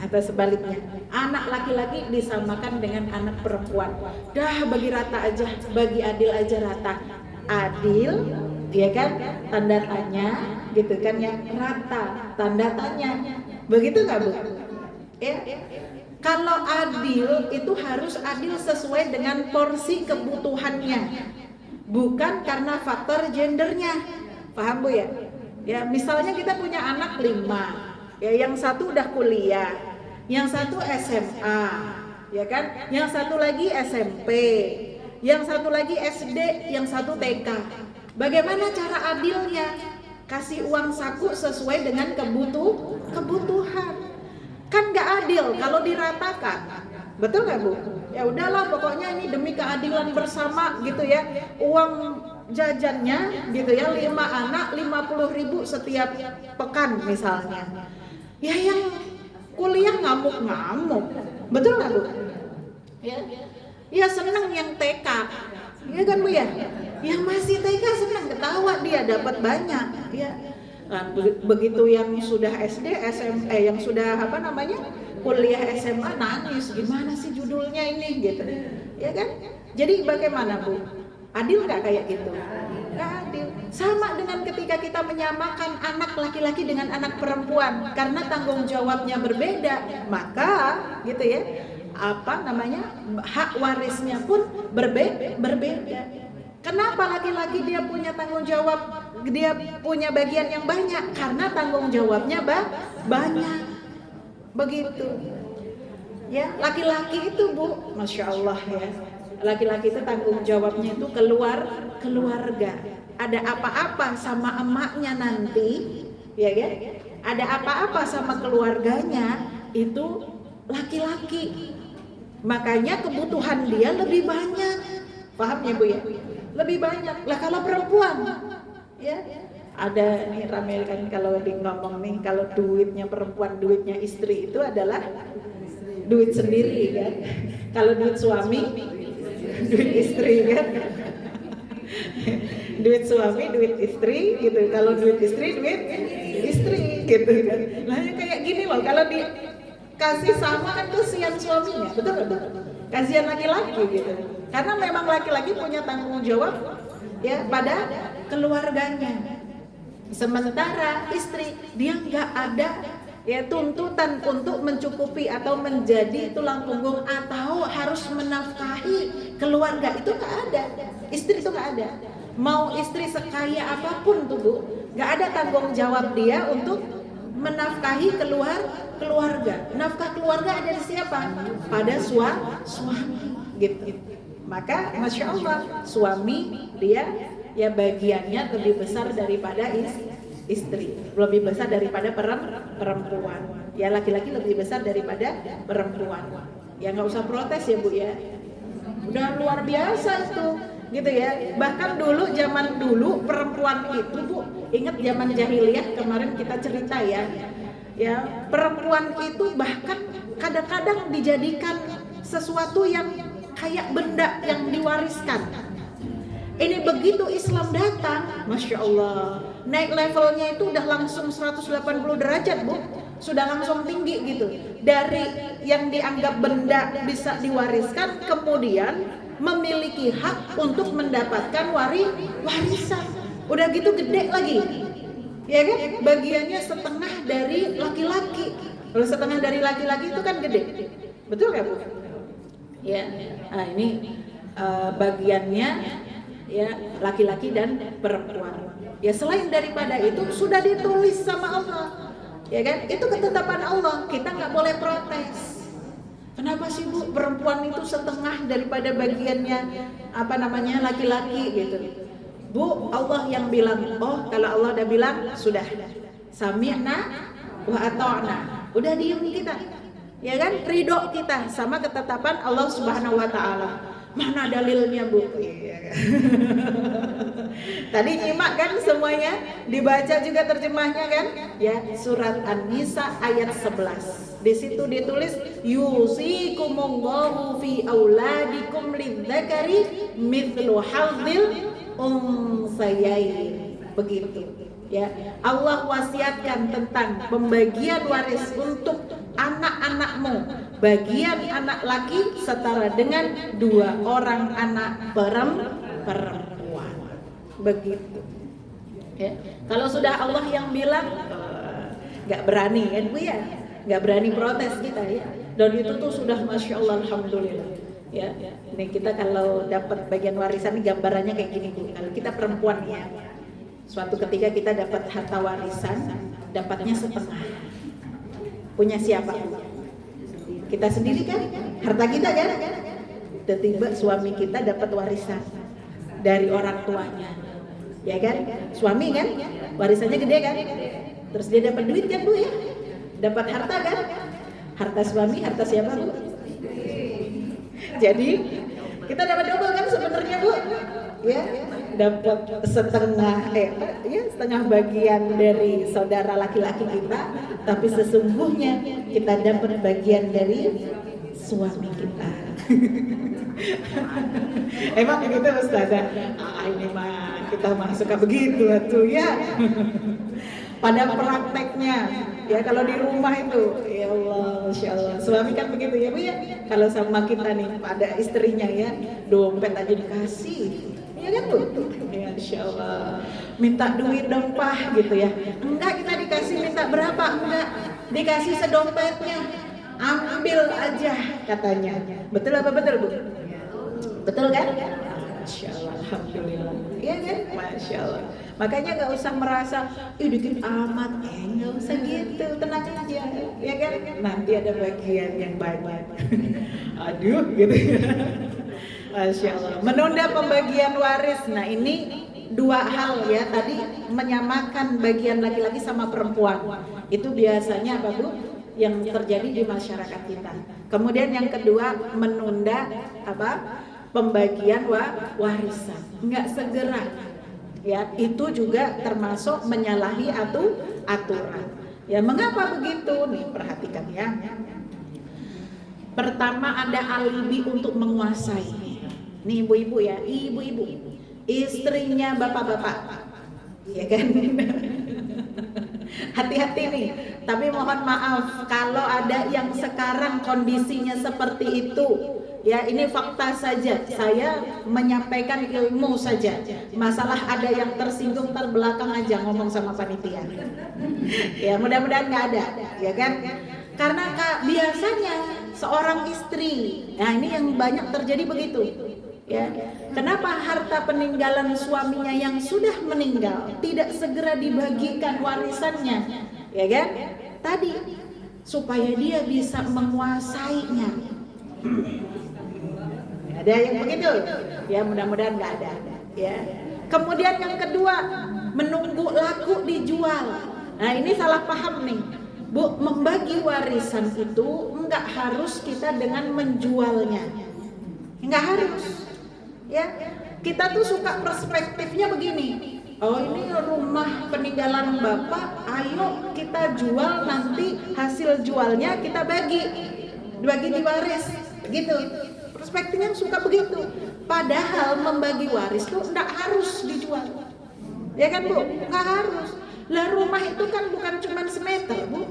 atau sebaliknya, anak laki-laki disamakan dengan anak perempuan. Dah bagi rata aja, bagi adil aja rata. Adil, ya kan? Tanda tanya, gitu kan ya, rata, tanda tanya. Begitu nggak Bu? Ya. Kalau adil itu harus adil sesuai dengan porsi kebutuhannya, bukan karena faktor gendernya. Paham Bu ya? Ya, misalnya kita punya anak 5, ya yang satu udah kuliah, yang satu SMA, ya kan? Yang satu lagi SMP, yang satu lagi SD, yang satu TK. Bagaimana cara adilnya? Kasih uang saku sesuai dengan kebutuhan. Kan nggak adil kalau diratakan, betul nggak Bu? Ya udahlah, pokoknya ini demi keadilan bersama gitu ya. Uang jajannya gitu ya, 5 anak 50.000 setiap pekan misalnya. Ya yang kuliah ngamuk-ngamuk, betul nggak Bu? Ya seneng yang TK, ya kan Bu ya? Yang masih TK seneng ketawa dia dapat banyak, ya. Nah, begitu yang sudah SD, SMA, yang sudah kuliah SMA nangis, gimana sih judulnya ini gitu, ya kan? Jadi bagaimana Bu? Adil nggak kayak gitu? Nggak adil. Sama dengan ketika kita menyamakan anak laki-laki dengan anak perempuan, karena tanggung jawabnya berbeda, maka gitu ya, hak warisnya pun berbeda. Kenapa laki-laki dia punya tanggung jawab, dia punya bagian yang banyak? Karena tanggung jawabnya banyak. Begitu. Ya, laki-laki itu Bu, Masya Allah ya. Laki-laki itu tanggung jawabnya itu keluarga. Ada apa-apa sama emaknya nanti, ya kan? Ada apa-apa sama keluarganya, itu laki-laki. Makanya kebutuhan dia lebih banyak. Paham ya Bu ya? Lebih banyak. Lah kalau perempuan, ya ada nih rame kan kalau di ngomong nih, kalau duitnya perempuan, duitnya istri itu adalah duit sendiri kan. Kalau duit suami, duit istri kan. Duit suami, duit istri gitu. Kalau duit istri, duit istri gitu kan. Nah kayak gini loh, kalau dikasih sama kan kasihan suaminya, betul? Kasihan laki-laki gitu. Karena memang laki-laki punya tanggung jawab ya pada keluarganya. Sementara istri dia nggak ada ya tuntutan untuk mencukupi atau menjadi tulang punggung atau harus menafkahi keluarga, itu nggak ada. Istri itu nggak ada. Mau istri sekaya apapun tuh Bu, nggak ada tanggung jawab dia untuk menafkahi keluarga. Nafkah keluarga ada di siapa? Pada suami gitu. Maka Masya Allah, suami dia ya bagiannya lebih besar daripada istri, lebih besar daripada perempuan. Ya laki-laki lebih besar daripada perempuan. Ya nggak usah protes ya Bu ya. Udah luar biasa itu. gitu ya. Bahkan dulu, zaman dulu perempuan itu Bu, ingat zaman jahiliyah kemarin kita cerita ya, perempuan itu bahkan kadang-kadang dijadikan sesuatu yang kayak benda yang diwariskan. Ini begitu Islam datang, Masya Allah, naik levelnya itu udah langsung 180 derajat Bu, sudah langsung tinggi gitu. Dari yang dianggap benda bisa diwariskan, kemudian memiliki hak untuk mendapatkan warisan. Udah gitu gede lagi, ya kan? Bagiannya setengah dari laki-laki. Kalau setengah dari laki-laki itu kan gede, betul nggak Bu? Ya, nah ini bagiannya ya laki-laki dan perempuan. Ya selain daripada itu sudah ditulis sama Allah, ya kan? Itu ketetapan Allah, kita nggak boleh protes. Kenapa sih Bu perempuan itu setengah daripada bagiannya laki-laki gitu? Bu, Allah yang bilang. Oh, kalau Allah udah bilang sudah sami'na wa ata'na, udah diem kita, ya kan? Ridho kita sama ketetapan Allah Subhanahu wa taala. Mana dalilnya Bu? Tadi nyimak kan semuanya, dibaca juga terjemahnya kan? Ya, surat An-Nisa ayat 11. Di situ ditulis yusikumullahu fi auladikum lidzakari mithlu hadzil unsayain. Begitu. Ya, Allah wasiatkan tentang pembagian waris untuk anak-anakmu, bagian anak laki setara dengan 2 orang anak perempuan. Begitu. Ya. Kalau sudah Allah yang bilang, nggak berani kan Bu ya, nggak berani protes kita ya. Dan itu tuh sudah Masya Allah, Alhamdulillah. Ya, ini kita kalau dapat bagian warisan, gambarannya kayak gini Bu. Kalau kita perempuan ya, suatu ketika kita dapat harta warisan, dapatnya setengah. Punya siapa? Kita sendiri kan? Harta kita kan? Tiba-tiba suami kita dapat warisan dari orang tuanya, ya kan? Suami kan? Warisannya gede kan? Terus dia dapat duit kan Bu ya? Dapat harta kan? Harta suami, harta siapa Bu? Jadi kita dapat double kan sebenarnya Bu? Ya, dapat setengah setengah bagian dari saudara laki-laki kita, tapi sesungguhnya kita dapat bagian dari suami kita. Emang begitu Ustazah? Ini mah kita mah suka begitu tuh ya. Pada prakteknya ya, kalau di rumah itu ya Allah, Masya Allah, suami kan begitu ya Bu ya. Kalau sama kita nih pada istrinya ya, dompet aja dikasih, ya kan Bu? Ya Masya Allah, minta duit dong Pak gitu ya. Enggak, kita dikasih minta berapa? Enggak, dikasih sedompetnya, ambil aja katanya. Betul apa betul Bu? Betul kan? Masya Allah, Alhamdulillah. Iya kan? Masya Allah. Makanya nggak usah merasa, dikit amat, nggak usah gitu, tenang aja, ya kan? Nanti ada bagian yang banyak. Aduh, gitu. Masya Allah. Menunda pembagian waris. Nah ini 2 hal ya, tadi menyamakan bagian laki-laki sama perempuan. Itu biasanya apa Bu? Yang terjadi di masyarakat kita. Kemudian yang kedua, menunda pembagian warisan, nggak segera. Ya, itu juga termasuk menyalahi aturan. Ya, mengapa begitu? Nih, perhatikan ya. Pertama, ada alibi untuk menguasai. Nih ibu-ibu ya, ibu-ibu, istrinya bapak-bapak, ya kan? Hati-hati nih. Tapi mohon maaf kalau ada yang sekarang kondisinya seperti itu. Ya, ini fakta saja. Saya menyampaikan ilmu saja. Masalah ada yang tersinggung terbelakang aja ngomong sama panitia. Ya, mudah-mudahan nggak ada, ya kan? Karena biasanya seorang istri, nah ini yang banyak terjadi begitu. Ya, kenapa harta peninggalan suaminya yang sudah meninggal tidak segera dibagikan warisannya? Ya kan? Tadi supaya dia bisa menguasainya. Ada yang begitu? Ya, mudah-mudahan nggak ada. Ya. Kemudian yang kedua, menunggu laku dijual. Nah ini salah paham nih, Bu. Membagi warisan itu nggak harus kita dengan menjualnya, nggak harus. Ya, kita tuh suka perspektifnya begini. Oh, ini rumah peninggalan bapak, ayo kita jual, nanti hasil jualnya kita bagi di waris, gitu. Perspektifnya suka begitu. Padahal membagi waris tuh enggak harus dijual, ya kan Bu? Enggak harus. Lah rumah itu kan bukan cuma semeter Bu,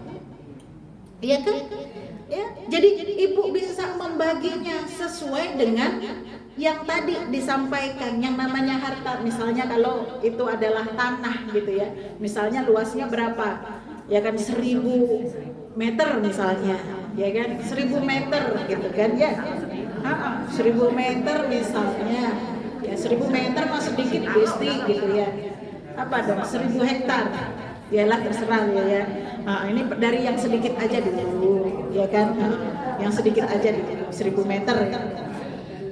iya kan? Ya, jadi ibu bisa membaginya sesuai dengan yang tadi disampaikan, yang namanya harta. Misalnya kalau itu adalah tanah gitu ya, misalnya luasnya berapa, ya kan 1000 meter misalnya, ya kan 1000 meter gitu kan ya, 1000 meter misalnya, ya 1000 meter mah sedikit Gusti gitu ya, apa dong 1000 hektar, yalah terserah ya. Nah, ini dari yang sedikit aja dulu, ya kan? Yang sedikit aja dulu, 1000 meter.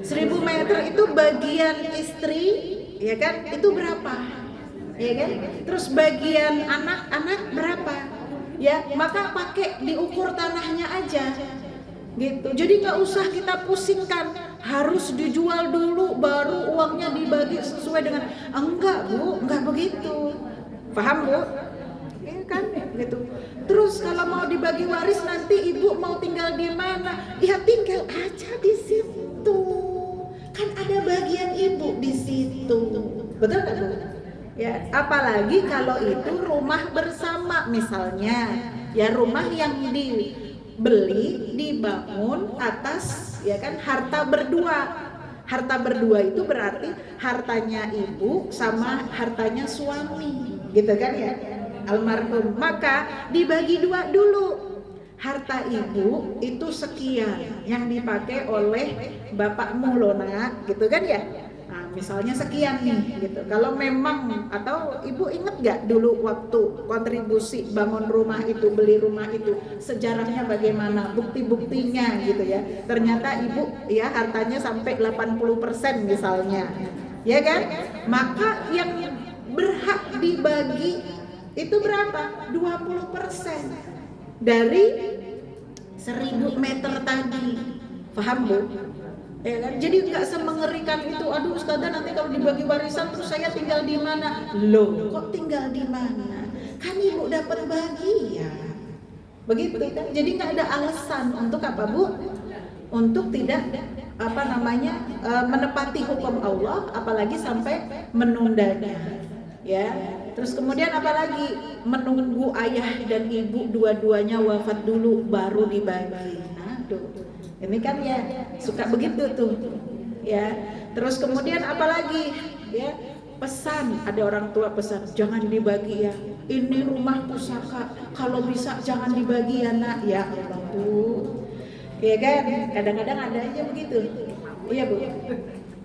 1000 meter itu bagian istri, ya kan? Itu berapa? Ya kan? Terus bagian anak-anak berapa? Ya, maka pakai diukur tanahnya aja. Gitu. Jadi nggak usah kita pusingkan harus dijual dulu baru uangnya dibagi sesuai dengan enggak Bu, enggak begitu. Paham Bu? Ya kan gitu. Terus kalau mau dibagi waris nanti ibu mau tinggal di mana? Ya tinggal aja di situ. Kan ada bagian ibu di situ. Betul nggak Bu? Ya, apalagi kalau itu rumah bersama misalnya. Ya rumah yang dibeli, dibangun atas ya kan harta berdua. Harta berdua itu berarti hartanya ibu sama hartanya suami. Gitu kan ya? Almarhum, maka dibagi dua dulu. Harta ibu itu sekian yang dipakai oleh bapakmu loh nak, gitu kan ya. Nah, misalnya sekian nih gitu. Kalau memang, atau ibu inget gak dulu waktu kontribusi bangun rumah itu, beli rumah itu, sejarahnya bagaimana, bukti-buktinya gitu ya. Ternyata ibu ya hartanya sampai 80% misalnya, ya kan. Maka yang berhak dibagi itu berapa? 20% dari 1000 meter tadi. Paham Bu? Ya kan? Jadi nggak semengerikan itu. Aduh Ustazah, nanti kalau dibagi warisan terus saya tinggal di mana? Loh, kok tinggal di mana? Kan ibu dapat bagian. Begitu kan? Jadi nggak ada alasan untuk apa Bu? Untuk tidak menepati hukum Allah, apalagi sampai menundanya. Ya. Terus kemudian apalagi menunggu ayah dan ibu dua-duanya wafat dulu baru dibagi. Aduh, ini kan ya suka begitu tuh. Ya. Terus kemudian apalagi ya pesan, ada orang tua pesan jangan dibagi ya. Ini rumah pusaka, kalau bisa jangan dibagi ya nak. Ya Allah Bu. Ya kan, kadang-kadang ada aja begitu. Iya Bu.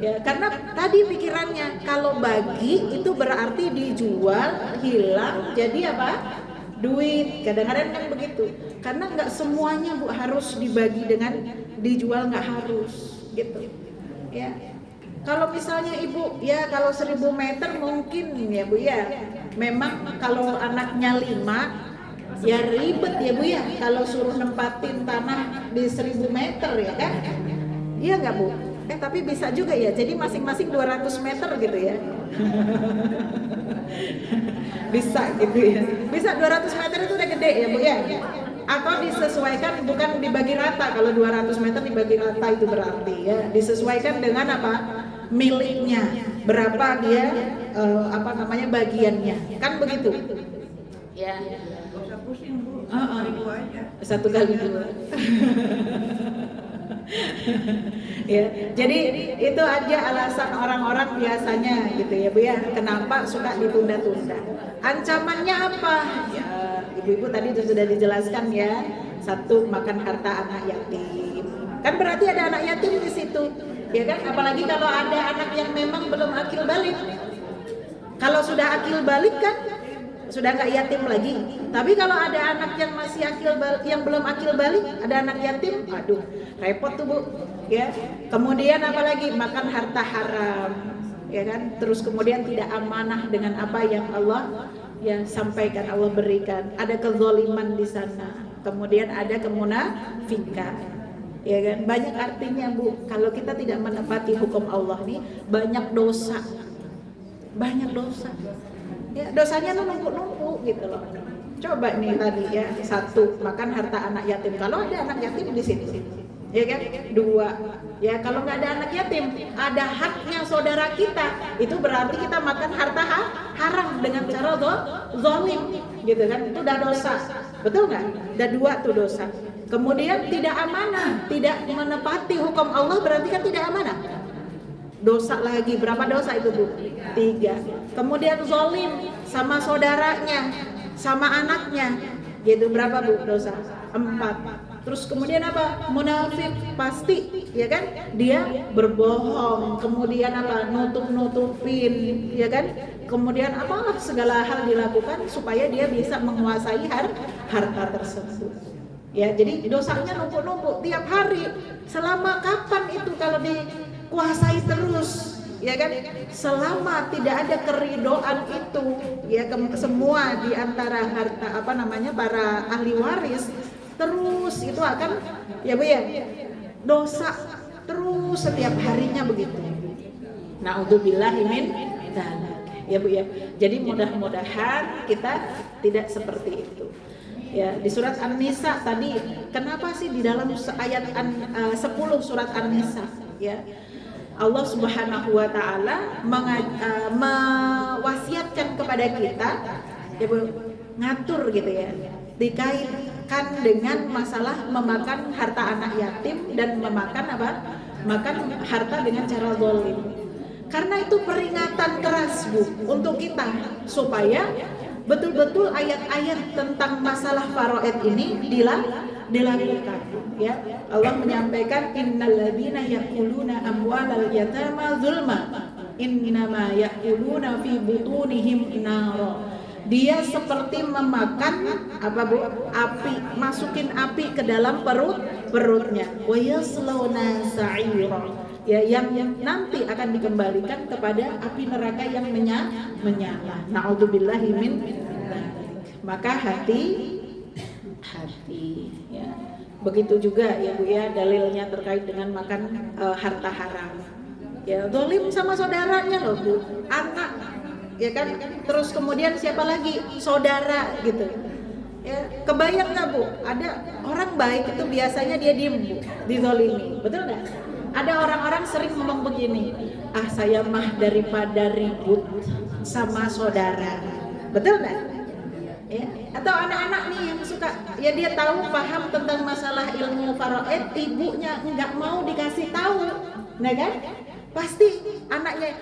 Ya, karena tadi pikirannya kalau bagi itu berarti dijual, hilang, jadi apa? Duit. Kadang-kadang kan begitu. Karena nggak semuanya Bu harus dibagi dengan dijual, nggak harus gitu. Ya. Kalau misalnya ibu ya kalau 1000 meter mungkin ya Bu ya. Memang kalau anaknya 5 ya ribet ya Bu ya. Kalau suruh nempatin tanah di 1000 meter ya kan? Iya nggak Bu? Tapi bisa juga ya, jadi masing-masing 200 meter gitu ya. Bisa gitu ya. Bisa 200 meter itu udah gede ya Bu ya. Atau disesuaikan, bukan dibagi rata. Kalau 200 meter dibagi rata itu berarti ya disesuaikan dengan apa? Miliknya. Berapa dia bagiannya. Kan begitu. Ya. Usah pusing Bu. Satu kali dua. Ya, jadi itu aja alasan orang-orang biasanya gitu ya Bu ya, kenapa suka ditunda-tunda. Ancamannya apa? Ya, ibu-ibu tadi sudah dijelaskan ya. Satu, makan harta anak yatim. Kan berarti ada anak yatim di situ. Ya kan? Apalagi kalau ada anak yang memang belum akil balik. Kalau sudah akil balik kan sudah nggak yatim lagi. Tapi kalau ada anak yang masih yang belum akil balik, ada anak yatim, aduh repot tuh Bu. Ya. Kemudian apalagi makan harta haram, ya kan? Terus kemudian tidak amanah dengan apa yang Allah ya sampaikan, Allah berikan. Ada kezaliman di sana. Kemudian ada kemunafikan. Ya kan? Banyak artinya Bu, kalau kita tidak menepati hukum Allah nih, banyak dosa. Banyak dosa. Ya, dosanya tuh numpuk-numpuk gitu loh. Coba nih tadi ya, satu, makan harta anak yatim. Kalau ada anak yatim di sini, ya kan? Dua, ya kalau nggak ada anak yatim, ada haknya saudara kita, itu berarti kita makan harta haram dengan cara zalim, gitu kan? Itu udah dosa, betul nggak? Udah dua tuh dosa. Kemudian tidak amanah, tidak menepati hukum Allah berarti kan tidak amanah. Dosa lagi, berapa dosa itu Bu? 3. Kemudian zalim sama saudaranya, sama anaknya, gitu berapa Bu dosa? 4. Terus kemudian apa? Munafik pasti, ya kan? Dia berbohong, kemudian apa? Nutup-nutupin, ya kan? Kemudian apalah segala hal dilakukan supaya dia bisa menguasai harta tersebut. Ya, jadi dosanya numpuk-numpuk tiap hari. Selama kapan itu kalau dikuasai terus? Ya kan? Selama tidak ada keridoan itu, ya semua di antara harta para ahli waris terus itu akan ya Bu ya dosa terus setiap harinya begitu. Na'udzubillahi min dzalik. Ya Bu ya. Jadi mudah-mudahan kita tidak seperti itu. Ya, di surat An-Nisa tadi, kenapa sih di dalam ayat 10 surat An-Nisa ya Allah Subhanahu wa taala mewasiatkan kepada kita ya Bu, ngatur gitu ya, dikaitkan dengan masalah memakan harta anak yatim dan makan harta dengan cara zalim. Karena itu peringatan keras Bu untuk kita supaya betul-betul ayat-ayat tentang masalah faraid ini dilakukan ya. Allah menyampaikan innalladzina ya'kuluna amwalal yatama zulma innama ya'kuluna fi butunihim nara. Dia seperti memakan api, masukin api ke dalam perutnya. Wa yaslawna sa'ira. Ya, yang nanti akan dikembalikan kepada api neraka yang menyala. Na'udzubillahi min dzalik. Maka hati ya. Begitu juga ya Bu ya dalilnya terkait dengan makan harta haram. Ya, zalim sama saudaranya loh Bu, anak ya kan, terus kemudian siapa lagi? Saudara gitu. Ya, kebayang nggak Bu? Ada orang baik itu biasanya dia diem Bu, dizalimi, betul nggak? Ada orang-orang sering ngomong begini, saya mah daripada ribut sama saudara, betul nggak? Ya. Atau anak-anak nih yang suka, ya dia tahu paham tentang masalah ilmu faraid, ibunya nggak mau dikasih tahu, nah kan? Pasti anaknya,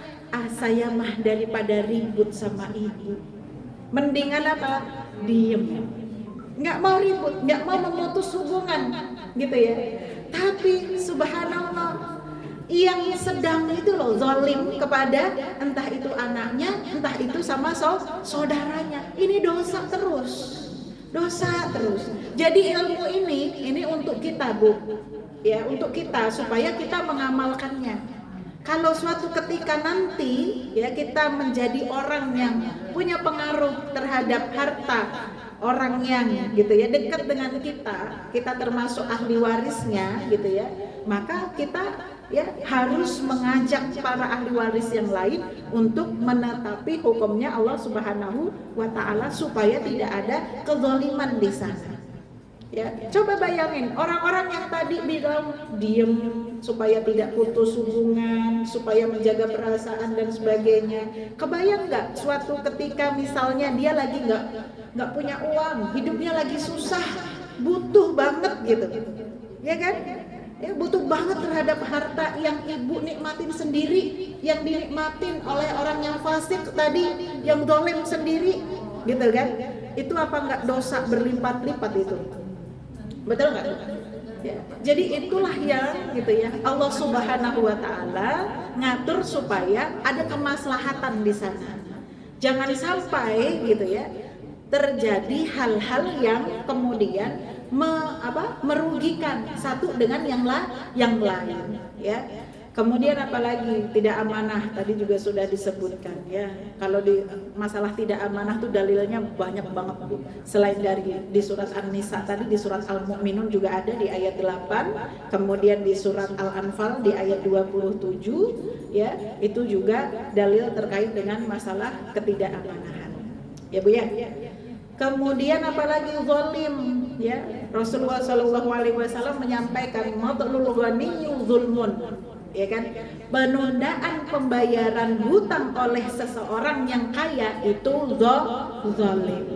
saya mah daripada ribut sama ibu, mendingan apa? Diem, nggak mau ribut, nggak mau memutus hubungan, gitu ya. Tapi subhanallah, yang sedang itu loh zalim kepada entah itu anaknya, entah itu sama saudaranya. Ini dosa terus. Jadi ilmu ini untuk kita Bu. Ya, untuk kita supaya kita mengamalkannya. Kalau suatu ketika nanti ya kita menjadi orang yang punya pengaruh terhadap harta orang yang gitu ya dekat dengan kita termasuk ahli warisnya gitu ya, maka kita ya harus mengajak para ahli waris yang lain untuk menetapi hukumnya Allah Subhanahu wa taala supaya tidak ada kezaliman di sana. Ya, coba bayangin orang-orang yang tadi bilang diem supaya tidak putus hubungan, supaya menjaga perasaan dan sebagainya. Kebayang nggak suatu ketika misalnya dia lagi nggak punya uang, hidupnya lagi susah, butuh banget gitu, ya kan? Ya, butuh banget terhadap harta yang ibu nikmatin sendiri, yang dinikmatin oleh orang yang fasik tadi, yang zalim sendiri, gitu kan? Itu apa nggak dosa berlipat-lipat itu? Betul nggak? Ya. Jadi itulah yang gitu ya Allah Subhanahu wa taala ngatur supaya ada kemaslahatan di sana. Jangan sampai gitu ya terjadi hal-hal yang kemudian merugikan satu dengan yang lain ya. Kemudian apalagi tidak amanah, tadi juga sudah disebutkan ya. Kalau di masalah tidak amanah tuh dalilnya banyak banget Bu. Selain dari di surat An-Nisa tadi, di surat Al-Mu'minun juga ada di ayat 8, kemudian di surat Al-Anfal di ayat 27 ya, itu juga dalil terkait dengan masalah ketidakamaнаhan. Ya Bu ya. Kemudian apalagi zalim ya. Rasulullah SAW menyampaikan matlul ghaniyyu zulmun. Ya kan, penundaan pembayaran hutang oleh seseorang yang kaya itu zalim.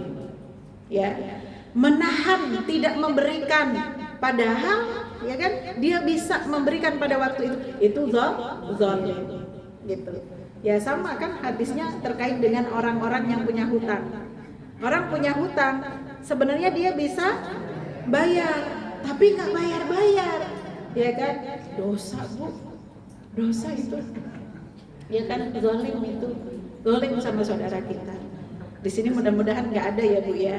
Ya, menahan tidak memberikan, padahal ya kan dia bisa memberikan pada waktu itu zalim. Gitu. Ya sama kan hadisnya terkait dengan orang-orang yang punya hutang. Orang punya hutang, sebenarnya dia bisa bayar, tapi nggak bayar-bayar, ya kan? Dosa Bu, dosa itu, ya kan? Zalim itu, zalim sama saudara kita. Di sini mudah-mudahan nggak ada ya Bu ya.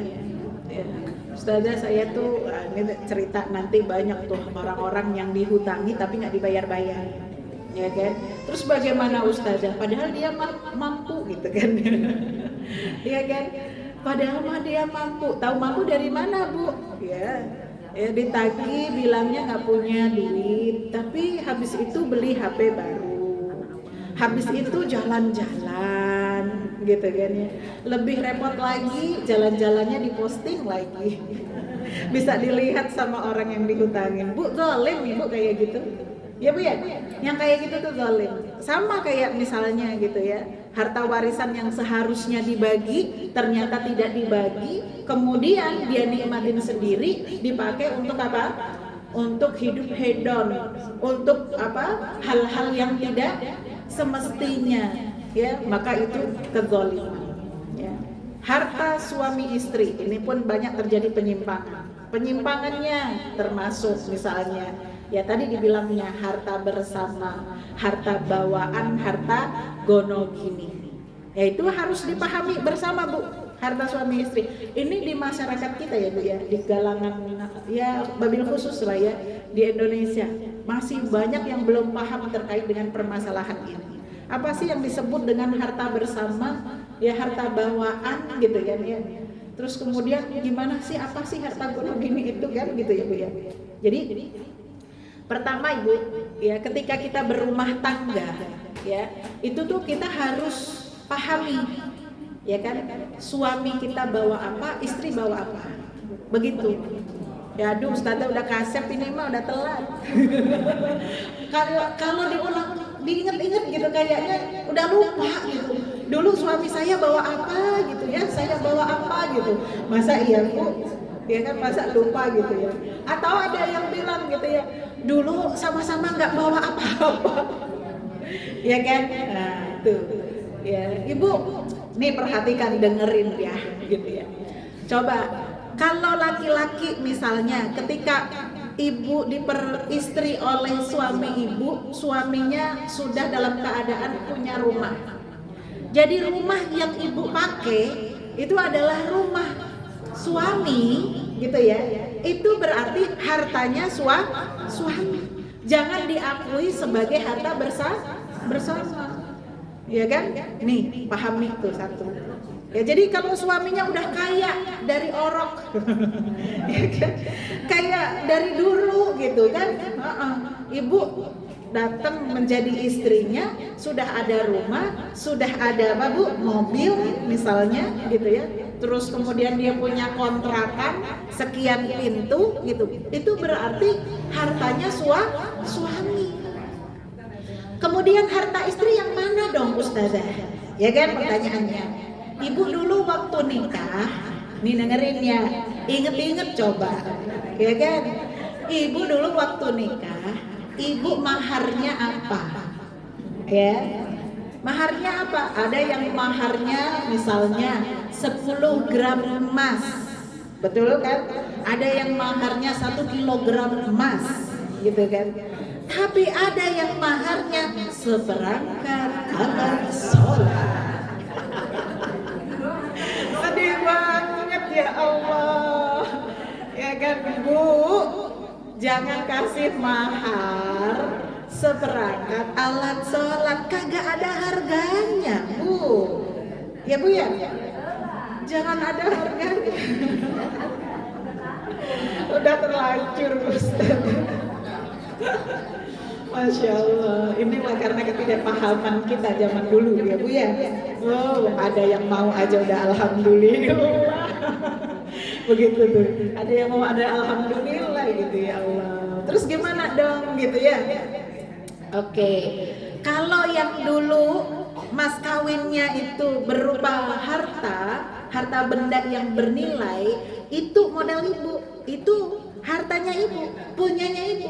Ya. Ustazah saya tuh ini cerita nanti banyak tuh orang-orang yang dihutangi tapi nggak dibayar-bayar, ya kan? Terus bagaimana Ustazah? Padahal dia mampu gitu kan, ya kan? Padahal mah dia mampu. Tahu mampu dari mana Bu? Ya ditagih bilangnya nggak punya duit, tapi habis itu beli HP baru, habis itu jalan-jalan gitu kan ya. Lebih repot lagi, jalan-jalannya diposting lagi, bisa dilihat sama orang yang dihutangin. Bu, zalim Bu kayak gitu. Ya Bu ya, yang kayak gitu tuh zalim. Sama kayak misalnya gitu ya, harta warisan yang seharusnya dibagi ternyata tidak dibagi, kemudian dia nikmatin sendiri, dipakai untuk apa? Untuk hidup hedon, untuk apa? Hal-hal yang tidak semestinya, ya, maka itu kezaliman. Ya. Harta suami istri ini pun banyak terjadi penyimpangan. Penyimpangannya termasuk misalnya ya tadi dibilangnya harta bersama, harta bawaan, harta gonogini. Ya itu harus dipahami bersama Bu, harta suami istri. Ini di masyarakat kita ya Bu ya, di kalangan ya wabil khusus lah ya di Indonesia masih banyak yang belum paham terkait dengan permasalahan ini. Apa sih yang disebut dengan harta bersama? Ya harta bawaan gitu kan ya. Terus kemudian gimana sih, apa sih harta gonogini itu kan gitu ya Bu ya. Jadi pertama Ibu, ya ketika kita berumah tangga, ya itu tuh kita harus pahami, ya kan, suami kita bawa apa, istri bawa apa, begitu. Ya aduh Ustazah udah kasep ini mah udah telat. Kalau diulang, diinget-inget gitu kayaknya udah lupa gitu. Dulu suami saya bawa apa gitu ya, saya bawa apa gitu. Masa iya Bu? Ya kan masa lupa gitu ya. Atau ada yang bilang gitu ya, dulu sama-sama nggak bawa apa-apa. Ya kan? Nah, tuh. Ya, Ibu, nih perhatikan, dengerin ya, gitu ya. Coba kalau laki-laki misalnya ketika ibu diperistri oleh suami ibu, suaminya sudah dalam keadaan punya rumah. Jadi rumah yang ibu pakai itu adalah rumah suami, gitu ya. Itu berarti hartanya suami. Jangan diakui sebagai harta bersama. Ya kan? Nih, pahami tuh satu. Ya jadi kalau suaminya udah kaya dari orok, ya kan? Kayak dari dulu gitu kan? Ibu datang menjadi istrinya, sudah ada rumah, sudah ada apa Bu? Mobil misalnya gitu ya. Terus kemudian dia punya kontrakan sekian pintu gitu. Itu berarti hartanya suami. Kemudian harta istri yang mana dong Ustazah? Ya kan pertanyaannya. Ibu dulu waktu nikah, nih dengerin ya, inget-inget coba, ya kan? Ibu dulu waktu nikah, ibu maharnya apa? Ya, maharnya apa? Ada yang maharnya misalnya 10 gram emas, betul kan? Ada yang maharnya 1 kilogram emas, gitu kan? Tapi ada yang maharnya seperangkat alat sholat. Sedih banget ya Allah. Ya kan Bu, jangan kasih mahar seperangkat alat sholat kagak ada harganya, Bu. Ya Bu ya? Jangan ada harganya. Udah terlanjur Ustaz. Masya Allah, inilah karena ketidakpahaman kita zaman dulu ya Bu ya. Wow, ada yang mau aja udah alhamdulillah. Begitu tuh, ada yang mau ada alhamdulillah gitu ya Allah. Terus gimana dong gitu ya? Oke, kalau yang dulu mas kawinnya itu berupa harta benda yang bernilai, itu modal ibu, itu hartanya ibu, punyanya ibu.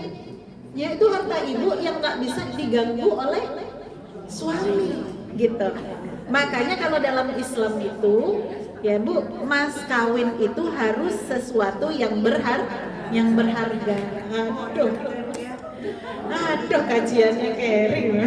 Ya itu harta ibu yang nggak bisa diganggu oleh suami gitu. Makanya kalau dalam Islam itu ya Bu, mas kawin itu harus sesuatu yang berharga. Aduh kajiannya kering.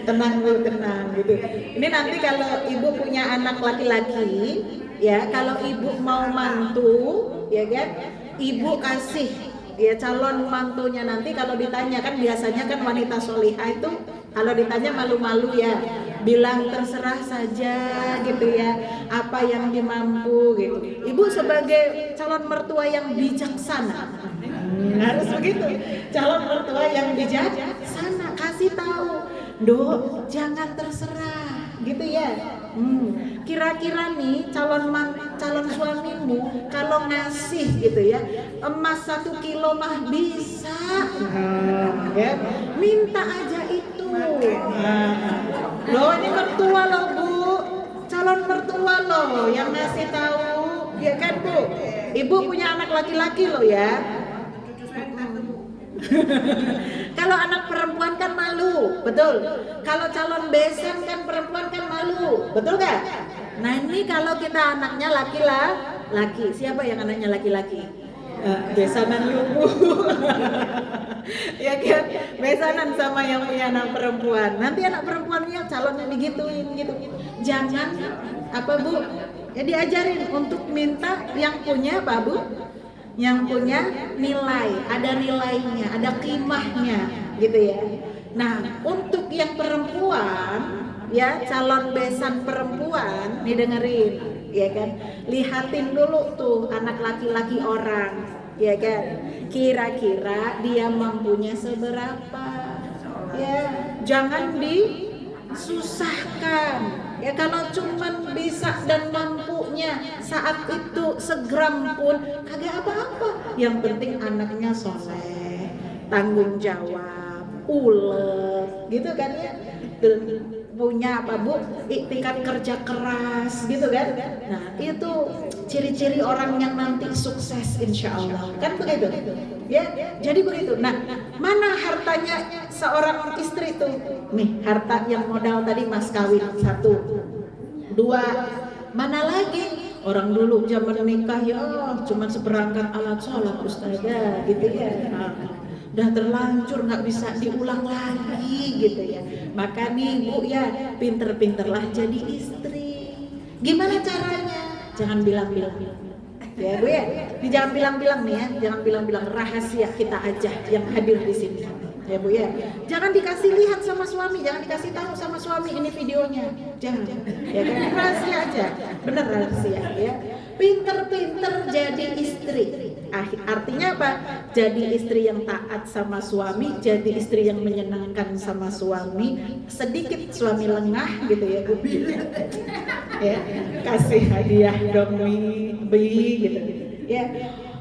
Tenang Bu, tenang gitu. Ini nanti kalau ibu punya anak laki-laki, ya kalau ibu mau mantu, ya kan, ibu kasih ya calon mantunya nanti kalau ditanya kan biasanya kan wanita solihah itu kalau ditanya malu-malu ya, bilang terserah saja gitu ya, apa yang dimampu gitu. Ibu sebagai calon mertua yang bijaksana, harus begitu. Calon mertua yang bijaksana kasih tahu, Dok, jangan terserah gitu ya. Kira-kira nih calon suamimu kalau ngasih gitu ya emas 1 kilo mah bisa, ya minta aja itu. Loh ini mertua loh Bu, calon mertua loh yang ngasih tahu, ya kan Bu. Ibu punya anak laki-laki loh ya. Kalau anak perempuan kan malu, betul. Kalau calon besan kan perempuan kan malu, betul gak? Nah ini kalau kita anaknya laki-laki, siapa yang anaknya laki-laki? Besanan ibu. Ya kan, besanan sama yang punya anak perempuan. Nanti anak perempuannya calonnya digituin gitu. Jangan apa Bu? Ya diajarin untuk minta yang punya apa Bu? Yang punya nilai, ada nilainya, ada qimahnya gitu ya. Nah untuk yang perempuan ya, calon besan perempuan nih dengerin ya kan, lihatin dulu tuh anak laki-laki orang ya kan, kira-kira dia mampunya seberapa ya, jangan disusahkan. Ya kalau cuman bisa dan mampunya saat itu segram pun kagak apa-apa. Yang penting anaknya soleh, tanggung jawab, ulet, gitu kan ya. Dan punya apa Bu? Iktikat kerja keras, gitu kan? Nah itu ciri-ciri orang yang nanti sukses insya Allah. Kan begitu? Ya, jadi begitu. Nah, mana hartanya seorang istri tuh? Nih, harta yang modal tadi mas kawin 1, 2, mana lagi? Orang dulu zaman nikah ya cuma seperangkat alat sholat Ustazah gitu ya. Udah terlanjur nggak bisa diulang lagi gitu ya. Maka nih Bu ya, pinter-pinterlah jadi istri. Gimana caranya? Jangan bilang-bilang. Ya Bu ya, jangan bilang-bilang nih ya, jangan bilang-bilang, rahasia kita aja yang hadir di sini. Ya Bu ya, jangan dikasih lihat sama suami, jangan dikasih tahu sama suami ini videonya, jangan. Ya kan, rahasia aja, bener rahasia ya. Pinter-pinter jadi istri. Artinya apa? Jadi istri yang taat sama suami, jadi istri yang menyenangkan sama suami. Sedikit suami lengah gitu ya Bu. Ya, kasih hadiah dong Bi gitu. Ya,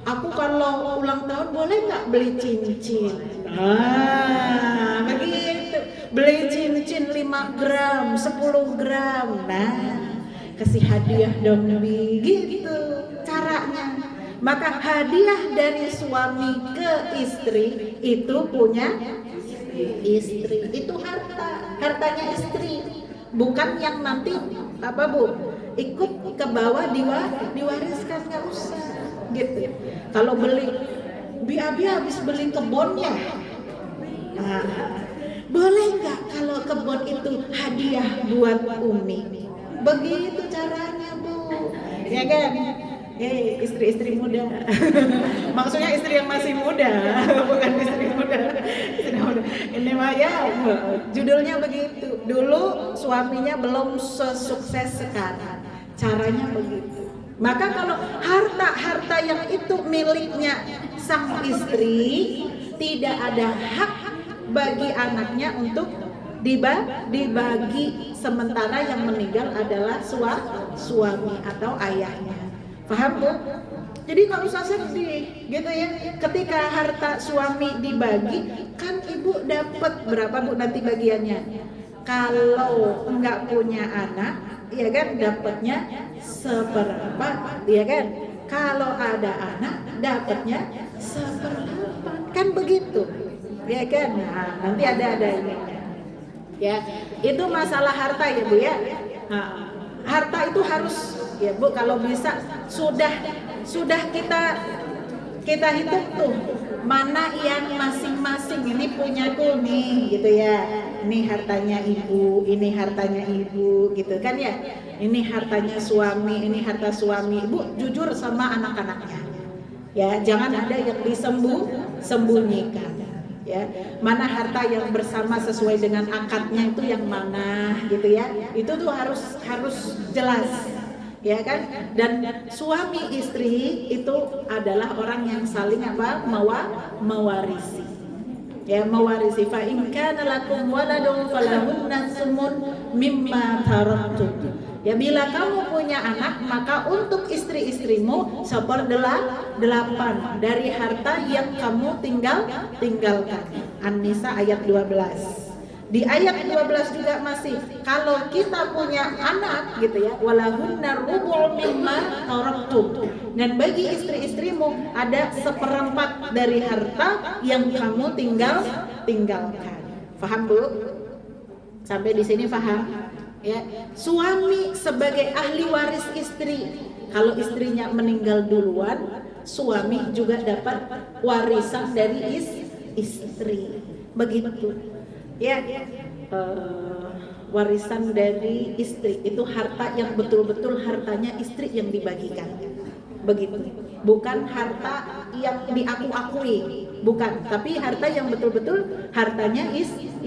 aku kalau ulang tahun boleh nggak beli cincin? Begitu. Beli cincin 5 gram, 10 gram. Nah, kasih hadiah dong Bi, gitu caranya. Maka hadiah dari suami ke istri itu punya istri. Itu hartanya istri. Bukan yang nanti apa Bu, ikut ke bawah diwariskan, nggak usah gitu. Kalau beli Abi habis beli kebunnya, boleh nggak kalau kebun itu hadiah buat Umi? Begitu caranya Bu, ya kan? Istri-istri muda. Maksudnya istri yang masih muda, Ini mah ya, judulnya begitu. Dulu suaminya belum sesukses sekarang. Caranya begitu. Maka kalau harta yang itu miliknya sang istri, tidak ada hak bagi anaknya untuk dibagi, sementara yang meninggal adalah suami atau ayahnya. Paham Bu? Jadi nggak usah sedih gitu ya. Ketika harta suami dibagi, kan ibu dapat berapa Bu nanti bagiannya? Kalau nggak punya anak, ya kan dapatnya seperempat, ya kan? Kalau ada anak, dapatnya seperempat, kan begitu, ya kan? Nah, nanti ada ini. Ya, itu masalah harta ya Bu ya. Nah, harta itu harus ya Bu, kalau bisa sudah kita hitung tuh mana yang masing-masing ini punyaku nih gitu ya. Ini hartanya ibu, ini hartanya ibu gitu kan ya. Ini hartanya suami, ini harta suami. Ibu jujur sama anak-anaknya. Ya, jangan ada yang disembunyikan. Ya, mana harta yang bersama sesuai dengan akadnya itu yang mana gitu ya. Itu tuh harus jelas. Ya kan? Dan suami istri itu adalah orang yang saling mewarisi. Ya, mewarisi. Fa in kana lakum waladun falahunna sumun mimma taraktum. Ya, bila kamu punya anak, maka untuk istri-istrimu seperdelapan dari harta yang kamu tinggalkan. An-Nisa ayat 12. Di ayat 12 juga masih, kalau kita punya anak gitu ya, walahunna rubu' mimma taraktum. Dan bagi istri-istrimu ada seperempat dari harta yang kamu tinggalkan. Paham Bu? Sampai di sini paham? Ya, suami sebagai ahli waris istri. Kalau istrinya meninggal duluan, suami juga dapat warisan dari istri. Begitu. Ya, warisan dari istri itu harta yang betul-betul hartanya istri yang dibagikan. Begitu. Bukan harta yang diaku-akui, bukan, tapi harta yang betul-betul hartanya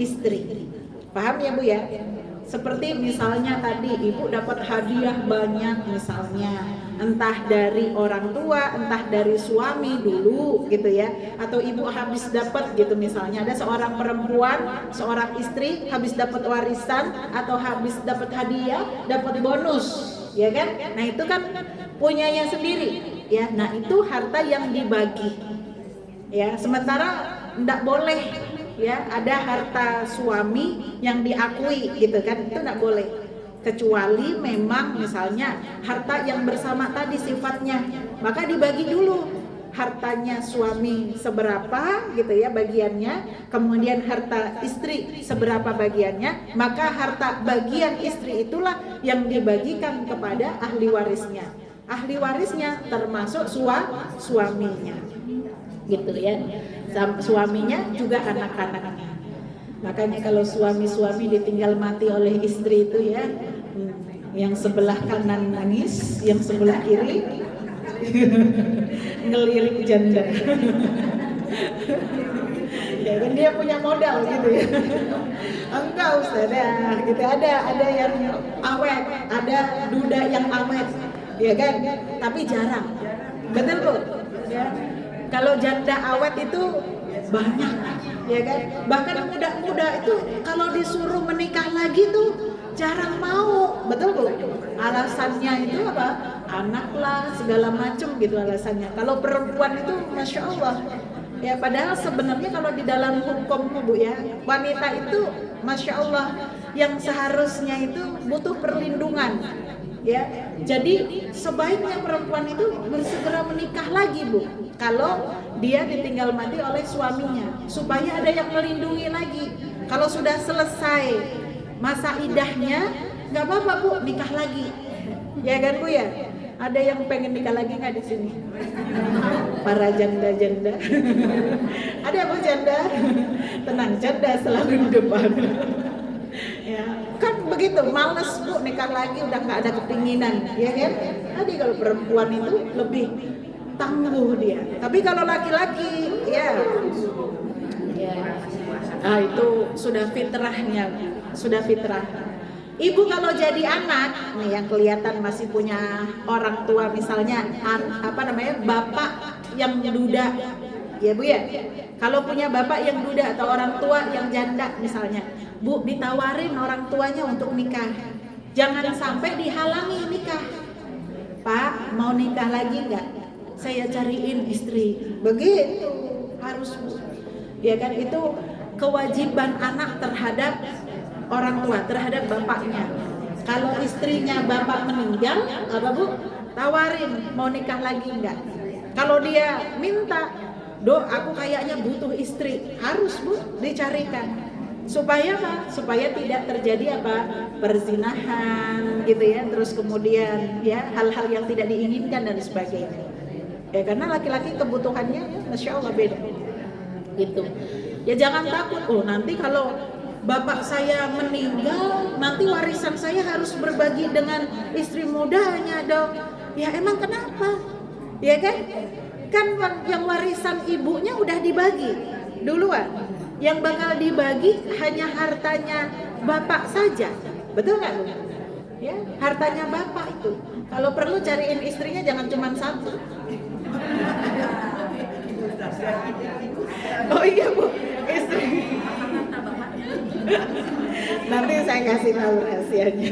istri. Paham ya Bu ya? Seperti misalnya tadi ibu dapat hadiah banyak misalnya, entah dari orang tua, entah dari suami dulu gitu ya, atau ibu habis dapat gitu misalnya, ada seorang perempuan, seorang istri habis dapat warisan atau habis dapat hadiah, dapat bonus, ya kan? Nah itu kan punyanya sendiri, ya. Nah itu harta yang dibagi, ya. Sementara tidak boleh. Ya, ada harta suami yang diakui gitu kan, itu enggak boleh. Kecuali memang misalnya harta yang bersama tadi sifatnya, maka dibagi dulu. Hartanya suami seberapa gitu ya bagiannya, kemudian harta istri seberapa bagiannya, maka harta bagian istri itulah yang dibagikan kepada ahli warisnya. Ahli warisnya termasuk suaminya. Gitu ya. Suaminya juga anak-anaknya. Makanya kalau suami-suami ditinggal mati oleh istri itu ya, yang sebelah kanan nangis, yang sebelah kiri ngelirik janda. Ya kan dia punya modal gitu ya. Enggak Ustaz ya, gitu ada yang awet, ada duda yang awet, ya kan? Tapi jarang. Betul Bu? Ya. Kalau janda awet itu banyak, ya kan? Bahkan muda-muda itu kalau disuruh menikah lagi tuh jarang mau, betul Bu? Alasannya itu apa? Anak lah, segala macam gitu alasannya. Kalau perempuan itu, masya Allah, ya padahal sebenarnya kalau di dalam hukum Bu ya, wanita itu, masya Allah, yang seharusnya itu butuh perlindungan. Ya, jadi sebaiknya perempuan itu bersegera menikah lagi Bu, kalau dia ditinggal mati oleh suaminya, supaya ada yang melindungi lagi. Kalau sudah selesai masa idahnya, nggak apa-apa Bu, nikah lagi, ya kan Bu ya? Ada yang pengen nikah lagi nggak di sini? Para janda-janda, ada Bu janda? Tenang, janda selalu di depan. Ya, kan begitu, males Bu nikah lagi, udah nggak ada kepinginan, ya kan? Tadi kalau perempuan itu lebih tangguh dia, tapi kalau laki-laki ya Itu sudah fitrahnya, sudah fitrah. Ibu kalau jadi anak nih yang kelihatan masih punya orang tua, misalnya bapak yang duda, ya Bu ya. Kalau punya bapak yang duda atau orang tua yang janda misalnya, Bu, ditawarin orang tuanya untuk nikah. Jangan sampai dihalangi nikah. Pak, mau nikah lagi nggak? Saya cariin istri. Begitu harus, Bu. Ya kan, itu kewajiban anak terhadap orang tua, terhadap bapaknya. Kalau istrinya bapak meninggal, apa Bu? Tawarin, mau nikah lagi nggak? Kalau dia minta, aku kayaknya butuh istri, harus Bu dicarikan. Supaya apa? Supaya tidak terjadi perzinahan gitu ya, terus kemudian ya hal-hal yang tidak diinginkan dan sebagainya. Ya karena laki-laki kebutuhannya Masya Allah beda gitu. Ya jangan takut, nanti kalau bapak saya meninggal, nanti warisan saya harus berbagi dengan istri mudanya dong. Ya emang kenapa? Ya kan? Kan yang warisan ibunya udah dibagi duluan. Yang bakal dibagi hanya hartanya bapak saja. Betul nggak Bu? Ya, hartanya bapak itu. Kalau perlu cariin istrinya jangan cuma satu. Oh iya Bu, istri. Nanti saya kasih tahu rahasianya.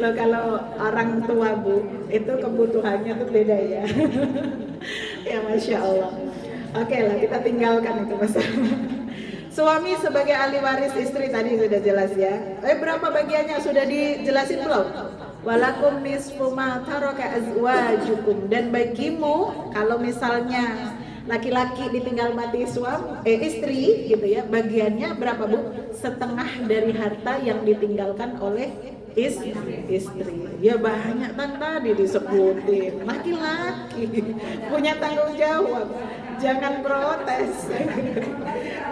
Loh, kalau orang tua Bu, itu kebutuhannya tuh beda ya. Ya Masya Allah. Oke lah, kita tinggalkan itu masalah. Suami sebagai ahli waris istri tadi sudah jelas ya. Berapa bagiannya sudah dijelasin belum? Walakum nisfu ma taraka azwajukum, dan bagimu kalau misalnya laki-laki ditinggal mati istri gitu ya, bagiannya berapa Bu? Setengah dari harta yang ditinggalkan oleh istri. Ya banyak kan tadi disebutin, laki-laki punya tanggung jawab. Jangan protes.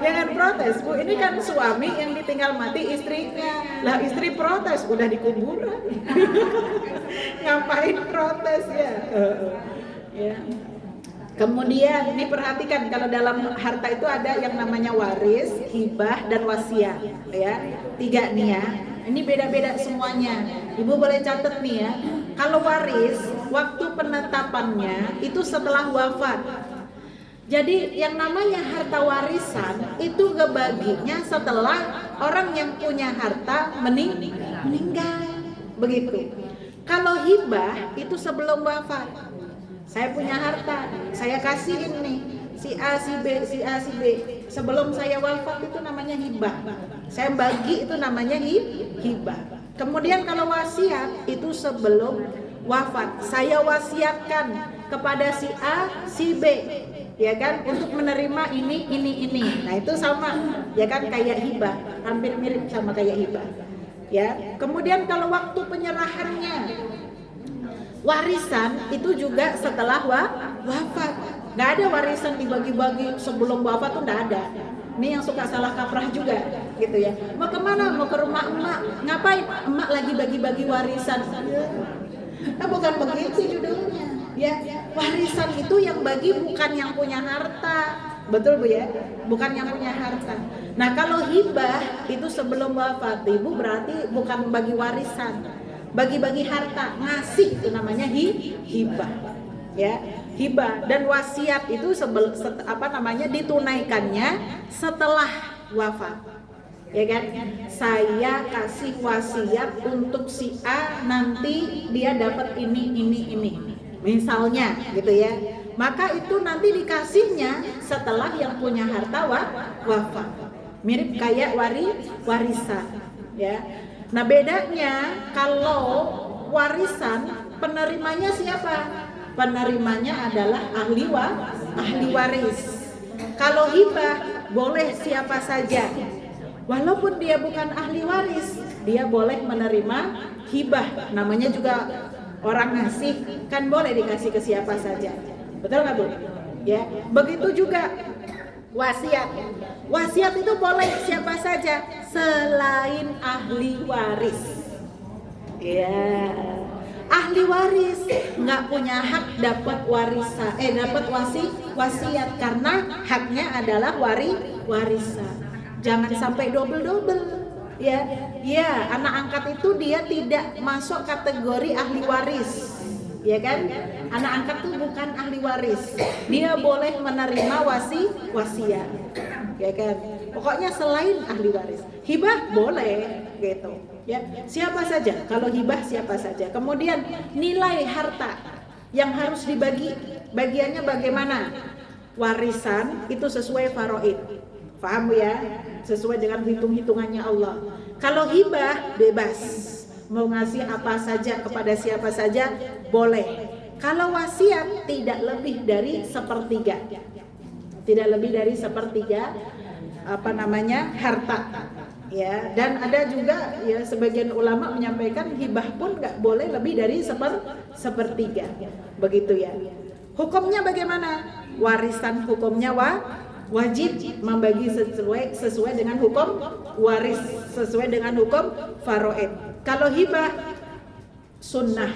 Jangan protes Bu, ini kan suami yang ditinggal mati istrinya. Lah istri protes, udah di kuburan. Ngapain protes ya? Ya. Kemudian diperhatikan kalau dalam harta itu ada yang namanya waris, hibah, dan wasiat ya. 3 nih ya. Ini beda-beda semuanya. Ibu boleh catat nih ya. Kalau waris, waktu penetapannya itu setelah wafat. Jadi yang namanya harta warisan itu kebaginya setelah orang yang punya harta meninggal. Begitu. Kalau hibah itu sebelum wafat. Saya punya harta, saya kasihin nih si A, si B, si A, si B. Sebelum saya wafat itu namanya hibah. Saya bagi itu namanya hibah. Kemudian kalau wasiat itu sebelum wafat. Saya wasiatkan kepada si A, si B, ya kan, untuk menerima ini. Nah itu sama, ya kan, kayak hibah, hampir mirip sama kayak hibah. Ya. Kemudian kalau waktu penyerahannya, warisan itu juga setelah wafat. Nggak ada warisan dibagi-bagi sebelum wafat tuh nggak ada. Ini yang suka salah kaprah juga gitu ya. Mau kemana? Mau ke rumah emak. Ngapain? Emak lagi bagi-bagi warisan. Nah bukan begitu judulnya ya. Warisan itu yang bagi bukan yang punya harta. Betul Bu ya? Bukan yang punya harta. Nah kalau hibah itu sebelum wafat Ibu berarti bukan bagi warisan, bagi-bagi harta, ngasih, itu namanya hibah ya. Hibah dan wasiat itu ditunaikannya setelah wafat, ya kan. Saya kasih wasiat untuk si A, nanti dia dapat ini misalnya gitu ya, maka itu nanti dikasihnya setelah yang punya harta wafat, mirip kayak warisan ya. Nah bedanya kalau warisan penerimanya siapa? Penerimanya adalah ahli waris. Kalau hibah boleh siapa saja. Walaupun dia bukan ahli waris, dia boleh menerima hibah. Namanya juga orang ngasih, kan boleh dikasih ke siapa saja. Betul nggak Bu? Ya, begitu juga wasiat. Wasiat itu boleh siapa saja selain ahli waris. Ya. ahli waris nggak punya hak dapat dapat wasiat karena haknya adalah warisan. Jangan sampai double ya. Ya, anak angkat itu dia tidak masuk kategori ahli waris. Ya kan? Anak angkat tuh bukan ahli waris. Dia boleh menerima wasiat. Ya kan? Pokoknya selain ahli waris. Hibah boleh gitu. Ya, siapa saja. Kalau hibah siapa saja. Kemudian nilai harta yang harus dibagi, bagiannya bagaimana? Warisan itu sesuai faraid. Paham ya? Sesuai dengan hitung-hitungannya Allah. Kalau hibah bebas. Mau ngasih apa saja kepada siapa saja boleh. Kalau wasiat tidak lebih dari sepertiga. Tidak lebih dari sepertiga harta. Ya, dan ada juga ya sebagian ulama menyampaikan hibah pun nggak boleh lebih dari sepertiga. Begitu ya. Hukumnya bagaimana? Warisan hukumnya wajib membagi sesuai dengan hukum waris, sesuai dengan hukum faraid. Kalau hibah sunnah.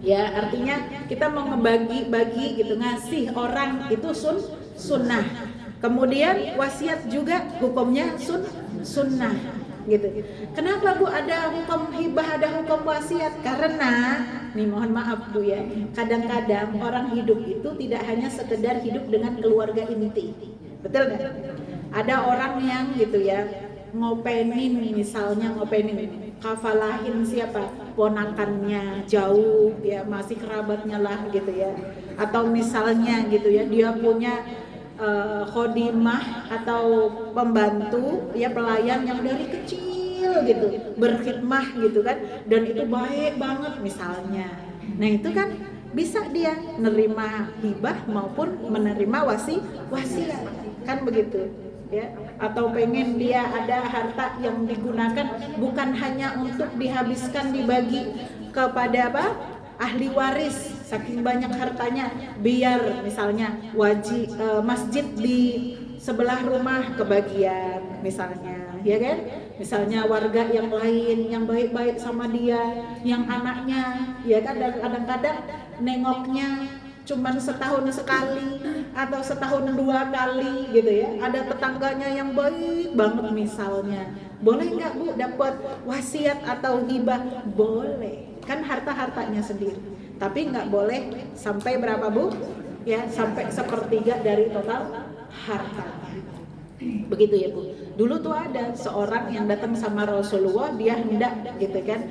Ya, artinya kita mau ngebagi-bagi gitu, ngasih orang itu sunnah. Kemudian wasiat juga hukumnya sunnah gitu. Kenapa Bu ada hukum hibah, ada hukum wasiat? Karena nih mohon maaf Bu ya, kadang-kadang orang hidup itu tidak hanya sekedar hidup dengan keluarga inti. Betul nggak? Ada orang yang gitu ya, ngopenin kafalahin siapa? Ponakannya jauh ya, masih kerabatnya lah gitu ya. Atau misalnya gitu ya, dia punya khodimah atau pembantu ya, pelayan yang dari kecil gitu berkhidmah gitu kan, dan itu baik banget misalnya. Nah itu kan bisa dia menerima hibah maupun menerima wasiat kan begitu ya. Atau pengen dia ada harta yang digunakan bukan hanya untuk dihabiskan dibagi kepada ahli waris, saking banyak hartanya, biar misalnya masjid di sebelah rumah kebagian misalnya, ya kan? Misalnya warga yang lain yang baik-baik sama dia, yang anaknya, ya kan? Dan kadang-kadang nengoknya cuman setahun sekali atau setahun 2 kali gitu ya. Ada tetangganya yang baik banget misalnya. Boleh nggak Bu dapat wasiat atau hibah? Boleh. Kan harta-hartanya sendiri, tapi nggak boleh sampai berapa Bu? Ya sampai sepertiga dari total hartanya. Begitu ya Bu. Dulu tuh ada seorang yang datang sama Rasulullah, dia hendak gitu kan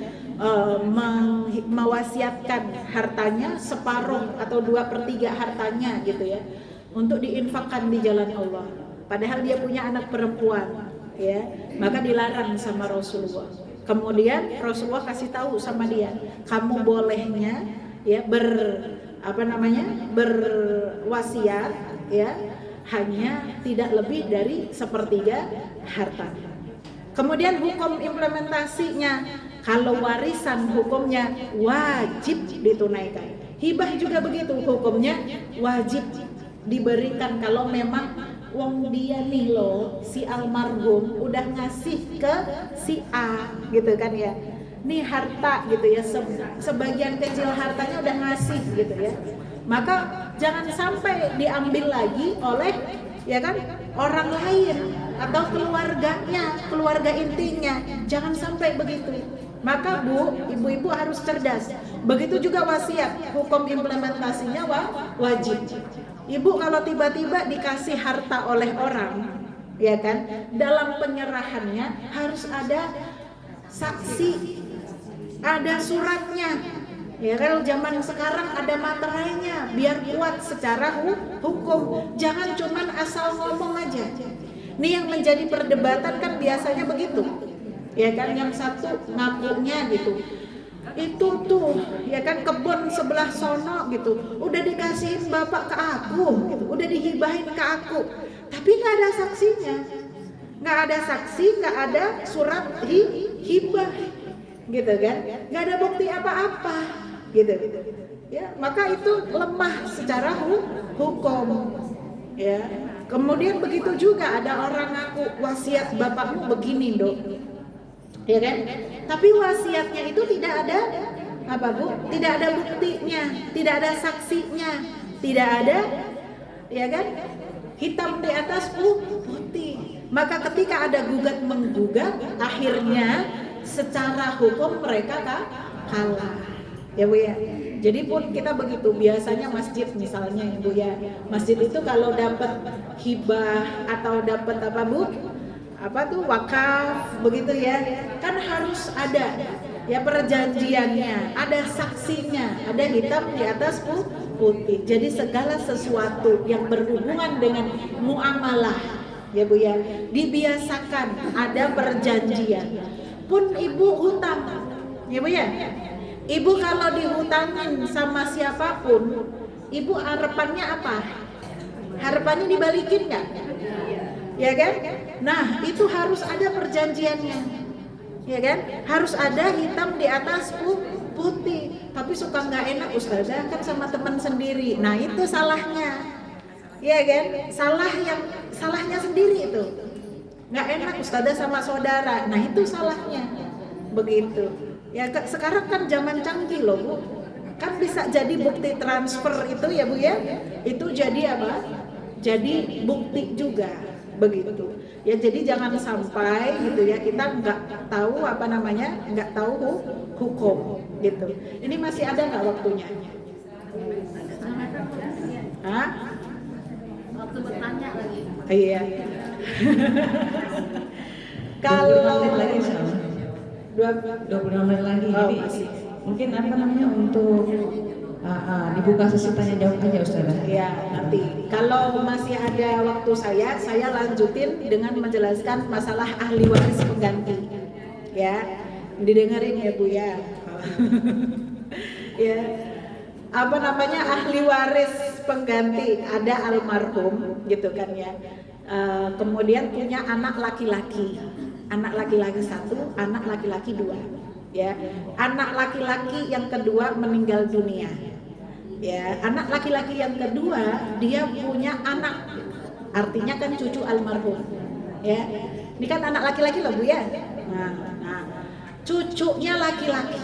mewasiatkan hartanya separuh atau 2/3 hartanya gitu ya, untuk diinfakkan di jalan Allah. Padahal dia punya anak perempuan, ya, maka dilarang sama Rasulullah. Kemudian Rasulullah kasih tahu sama dia, kamu bolehnya ya berwasiat ya hanya tidak lebih dari sepertiga harta. Kemudian hukum implementasinya, kalau warisan hukumnya wajib ditunaikan. Hibah juga begitu, hukumnya wajib diberikan kalau memang wong dia nih loh, si almarhum udah ngasih ke si A gitu kan ya. Nih harta gitu ya, sebagian kecil hartanya udah ngasih gitu ya. Maka jangan sampai diambil lagi oleh ya kan orang lain atau keluarganya, keluarga intinya. Jangan sampai begitu. Maka Bu, ibu-ibu harus cerdas. Begitu juga wasiat, hukum implementasinya wajib. Ibu kalau tiba-tiba dikasih harta oleh orang, ya kan, dalam penyerahannya harus ada saksi, ada suratnya. Ya kan, zaman sekarang ada materainya biar kuat secara hukum. Jangan cuman asal ngomong aja. Ini yang menjadi perdebatan kan biasanya begitu. Ya kan, yang satu ngakunya gitu, itu tuh ya kan kebun sebelah sono gitu udah dikasihin bapak ke aku gitu, udah dihibahin ke aku, tapi nggak ada saksinya, nggak ada saksi, nggak ada surat hibah gitu kan, nggak ada bukti apa-apa gitu ya. Maka itu lemah secara hukum ya. Kemudian begitu juga ada orang ngaku wasiat bapakmu begini Dok, ya kan, tapi wasiatnya itu tidak ada apa Bu? Tidak ada buktinya, tidak ada saksinya, tidak ada, ya kan? Hitam di atas putih. Maka ketika ada gugat menggugat, akhirnya secara hukum mereka kalah. Ya Bu ya. Jadi pun kita begitu, biasanya masjid misalnya Ibu ya. Masjid itu kalau dapat hibah atau dapat apa Bu? Apa tuh wakaf begitu ya. Kan harus ada ya perjanjiannya, ada saksinya, ada hitam di atas putih. Jadi segala sesuatu yang berhubungan dengan muamalah ya Bu ya, dibiasakan ada perjanjian. Pun Ibu hutang ya Bu ya. Ibu kalau dihutangin sama siapapun, Ibu harapannya apa? Harapannya dibalikin nggak? Ya kan? Nah itu harus ada perjanjiannya, ya kan? Harus ada hitam di atas putih. Tapi suka nggak enak Ustazah kan sama teman sendiri. Nah itu salahnya, ya kan? Salahnya sendiri itu. Nggak enak Ustazah sama saudara. Nah itu salahnya, begitu. Ya sekarang kan zaman canggih loh Bu, kan bisa jadi bukti transfer itu ya Bu ya, itu jadi apa? Jadi bukti juga begitu. Ya jadi jangan sampai gitu ya kita nggak tahu apa namanya, nggak tahu hukum gitu. Ini masih ada nggak waktunya? Hah? Waktu bertanya lagi. Iya. Kalau 20 menit lagi, Oh, jadi masih. mungkin apa namanya untuk dibuka sesi tanya jawab aja Ustazah. Ya nanti kalau masih ada waktu saya lanjutin dengan menjelaskan masalah ahli waris pengganti. Ya, didengerin ya Bu ya. Ya, apa namanya ahli waris pengganti, ada almarhum gitu kan ya. Kemudian punya anak laki-laki. Anak laki-laki 1, anak laki-laki 2 ya. Anak laki-laki yang kedua meninggal dunia. Ya, anak laki-laki yang kedua dia punya anak. Artinya kan cucu almarhum. Ya. Ini kan anak laki-laki loh Bu ya. Nah, cucunya laki-laki.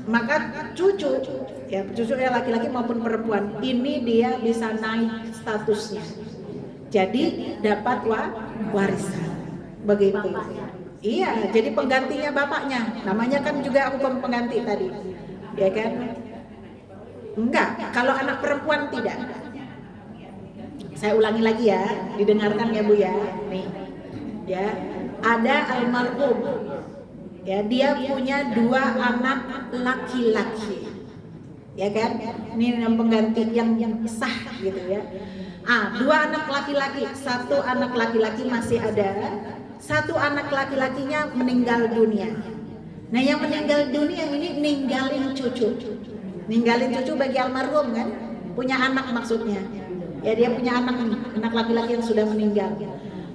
Maka cucunya laki-laki maupun perempuan, ini dia bisa naik statusnya. Jadi dapat warisan. Begitu. Iya, jadi penggantinya bapaknya. Namanya kan juga hukum pengganti tadi. Ya kan? Enggak, kalau anak perempuan tidak. Saya ulangi lagi ya, didengarkan ya Bu ya. Nih. Ya, ada almarhum. Ya, dia punya 2 anak laki-laki. Ya kan? Ini yang pengganti yang sah gitu ya. 2 anak laki-laki, 1 anak laki-laki masih ada. 1 anak laki-lakinya meninggal dunia. Nah yang meninggal dunia ini ninggalin cucu bagi almarhum kan, punya anak maksudnya. Ya dia punya anak laki-laki yang sudah meninggal.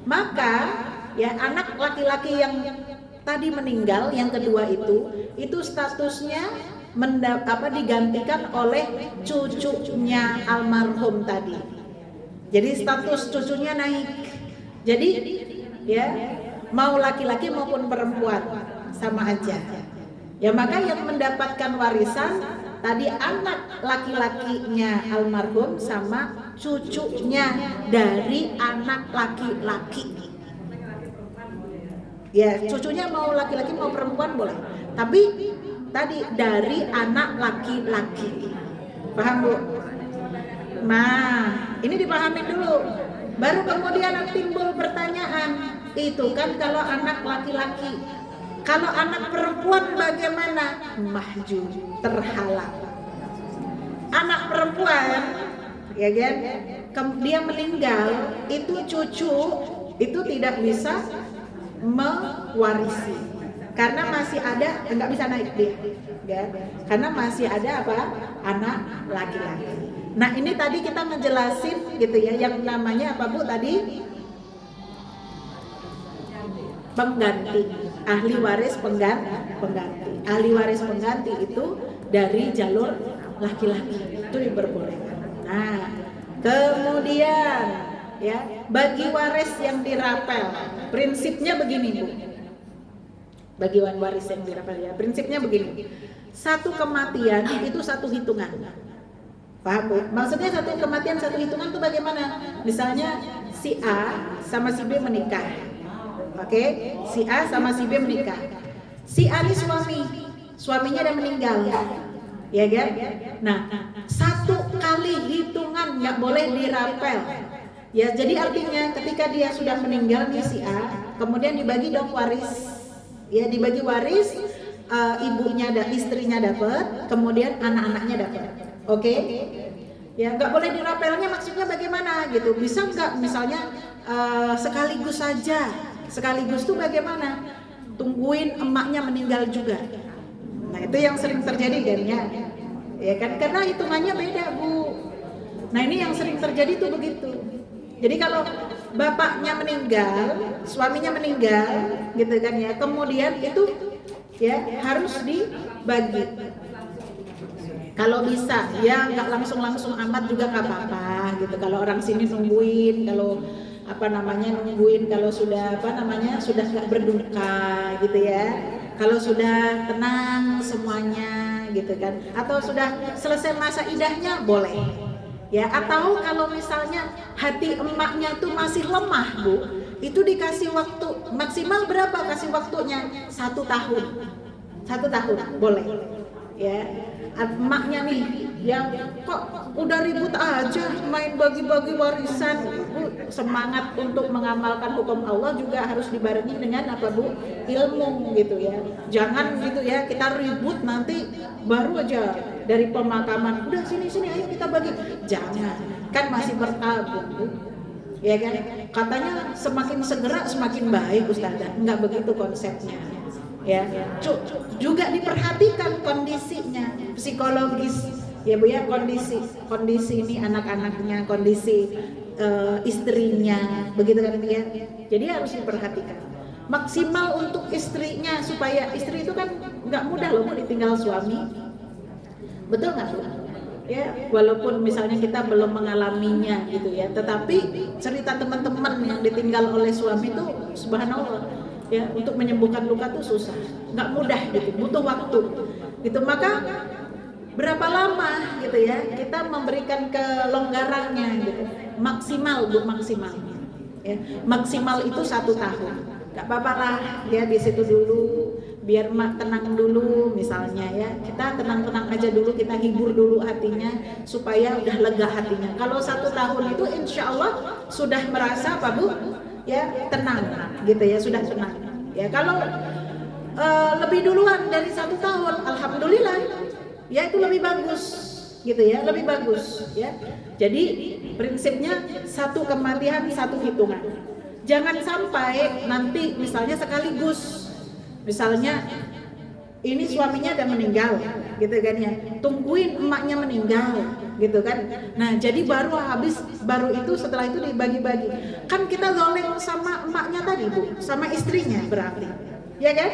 Maka ya anak laki-laki yang tadi meninggal, yang kedua itu statusnya digantikan oleh cucunya almarhum tadi. Jadi status cucunya naik. Jadi ya mau laki-laki maupun perempuan sama aja ya. Maka yang mendapatkan warisan tadi anak laki-lakinya almarhum sama cucunya dari anak laki-laki ya. Cucunya mau laki-laki mau perempuan boleh, tapi tadi dari anak laki-laki. Paham Bu? Nah ini dipahamin dulu, baru kemudian timbul pertanyaan, itu kan kalau anak laki-laki. Kalau anak perempuan bagaimana? Mahjub, terhalang. Anak perempuan, ya kan, dia meninggal, itu cucu itu tidak bisa mewarisi karena masih ada, nggak bisa naik dia, ya, karena masih ada apa? Anak laki-laki. Nah ini tadi kita ngejelasin gitu ya, yang namanya apa Bu tadi? Pengganti, ahli waris pengganti. Ahli waris pengganti itu dari jalur laki-laki, itu diperbolehkan. Nah kemudian ya bagi waris yang dirapel, prinsipnya begini Bu. bagian waris yang dirapel ya. Prinsipnya begini, satu kematian itu satu hitungan. Paham Bu? Maksudnya satu kematian satu hitungan itu bagaimana? Misalnya si A sama si B menikah. Oke, si A sama si B menikah. Si A ini suaminya udah meninggal. Ya kan? Nah, satu kali hitungan nggak boleh dirapel. Ya, jadi artinya ketika dia sudah meninggal nih si A, kemudian dibagi dong waris. Ya, dibagi waris, ibunya istrinya dapat, kemudian anak-anaknya dapat. Oke? Ya, nggak boleh dirapelnya, maksudnya bagaimana gitu? Bisa nggak misalnya sekaligus saja? Sekaligus tuh bagaimana? Tungguin emaknya meninggal juga. Nah, itu yang sering terjadi kan ya kan? Karena hitungannya beda Bu. Nah, ini yang sering terjadi tuh begitu. Jadi kalau bapaknya meninggal, suaminya meninggal, gitu kan ya. Kemudian itu ya harus dibagi. Kalau bisa ya nggak langsung amat juga nggak apa-apa gitu. Kalau orang sini nungguin, kalau nungguin kalau sudah sudah nggak berduka gitu ya. Kalau sudah tenang semuanya gitu kan. Atau sudah selesai masa idahnya boleh. Ya, atau kalau misalnya hati emaknya tuh masih lemah Bu, itu dikasih waktu maksimal berapa kasih waktunya? 1 tahun. 1 tahun boleh. Ya, emaknya nih yang kok udah ribut aja main bagi-bagi warisan. Semangat untuk mengamalkan hukum Allah juga harus dibarengi dengan apa Bu? Ilmu gitu ya. Jangan gitu ya kita ribut nanti baru aja dari pemakaman udah sini ayo kita bagi. Jangan, kan masih bertabung Bu. Ya kan? Katanya semakin segera semakin baik Ustazah. Enggak begitu konsepnya. Ya, juga diperhatikan kondisinya, psikologis ya Bu ya, kondisi ini anak-anaknya, kondisi istrinya, begitu kan ya. Jadi harus diperhatikan. Maksimal untuk istrinya supaya istri itu kan nggak mudah loh Bu ditinggal suami. Betul nggak Bu? Ya, walaupun misalnya kita belum mengalaminya gitu ya, tetapi cerita teman-teman yang ditinggal oleh suami itu subhanallah ya, untuk menyembuhkan luka tuh susah, nggak mudah gitu, butuh waktu gitu. Maka berapa lama gitu ya kita memberikan kelonggarannya gitu, maksimal Bu, maksimal ya, maksimal itu 1 tahun, nggak apa-apa lah ya di situ dulu biar mak tenang dulu misalnya ya, kita tenang-tenang aja dulu, kita hibur dulu hatinya supaya udah lega hatinya. Kalau 1 tahun itu insya Allah sudah merasa apa Bu ya, tenang gitu ya, sudah tenang ya. Kalau lebih duluan dari 1 tahun alhamdulillah ya, itu lebih bagus gitu ya, lebih bagus ya. Jadi prinsipnya satu kematian satu hitungan. Jangan sampai nanti misalnya sekaligus, misalnya ini suaminya udah meninggal gitu kan ya, tungguin emaknya meninggal gitu kan. Nah jadi baru itu setelah itu dibagi-bagi, kan kita zalim sama emaknya tadi Bu, sama istrinya berarti ya kan.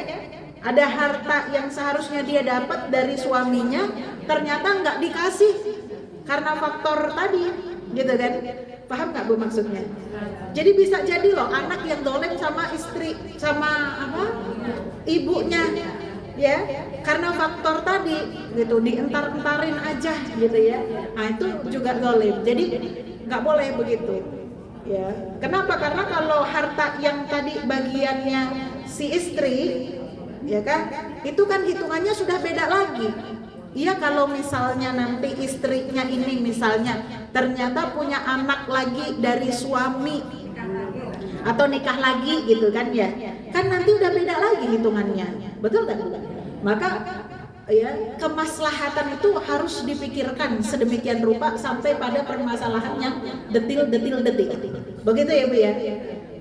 Ada harta yang seharusnya dia dapat dari suaminya ternyata nggak dikasih karena faktor tadi gitu kan. Paham nggak Bu maksudnya? Jadi bisa jadi loh anak yang zalim sama istri, sama ibunya ya, karena faktor tadi gitu, dientar-entarin aja gitu ya. Nah itu juga zalim. Jadi nggak boleh begitu ya. Kenapa? Karena kalau harta yang tadi bagiannya si istri ya kan, itu kan hitungannya sudah beda lagi. Iya, kalau misalnya nanti istrinya ini misalnya ternyata punya anak lagi dari suami atau nikah lagi gitu kan ya, kan nanti udah beda lagi hitungannya, betul kan? Maka ya kemaslahatan itu harus dipikirkan sedemikian rupa sampai pada permasalahan yang detil. Begitu ya Bu ya.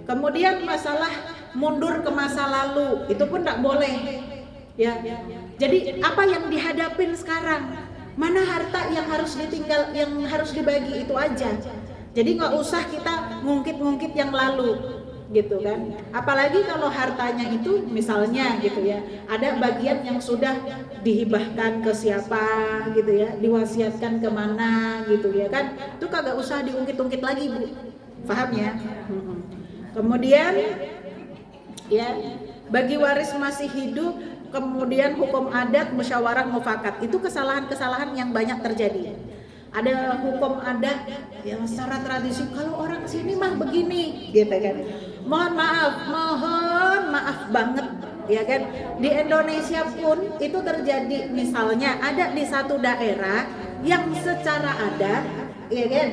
Kemudian masalah mundur ke masa lalu itu pun tidak boleh ya. Jadi apa yang dihadapin sekarang, mana harta yang harus ditinggal, yang harus dibagi, itu aja. Jadi nggak usah kita ngungkit yang lalu gitu kan. Apalagi kalau hartanya itu misalnya gitu ya, ada bagian yang sudah dihibahkan ke siapa gitu ya, diwasiatkan kemana gitu ya kan, itu kagak usah diungkit lagi Bu, paham ya. Kemudian ya bagi waris masih hidup, kemudian hukum adat, musyawarah mufakat. Itu kesalahan-kesalahan yang banyak terjadi. Ada hukum adat yang secara tradisi kalau orang sini mah begini, gitu kan. Mohon maaf banget, ya kan. Di Indonesia pun itu terjadi. Misalnya ada di satu daerah yang secara adat, ya kan,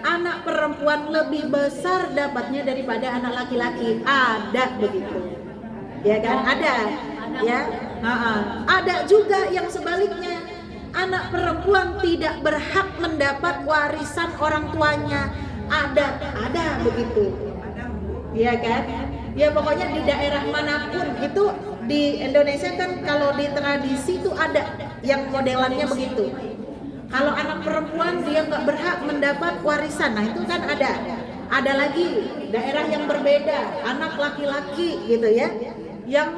anak perempuan lebih besar dapatnya daripada anak laki-laki. Ada begitu, ya kan? Ada, ya. Ada juga yang sebaliknya, anak perempuan tidak berhak mendapat warisan orang tuanya. Ada begitu, ya kan? Ya pokoknya di daerah manapun itu di Indonesia kan kalau di tradisi itu ada yang modelannya begitu. Kalau anak perempuan dia nggak berhak mendapat warisan, nah itu kan ada. Ada lagi daerah yang berbeda, anak laki-laki gitu ya, yang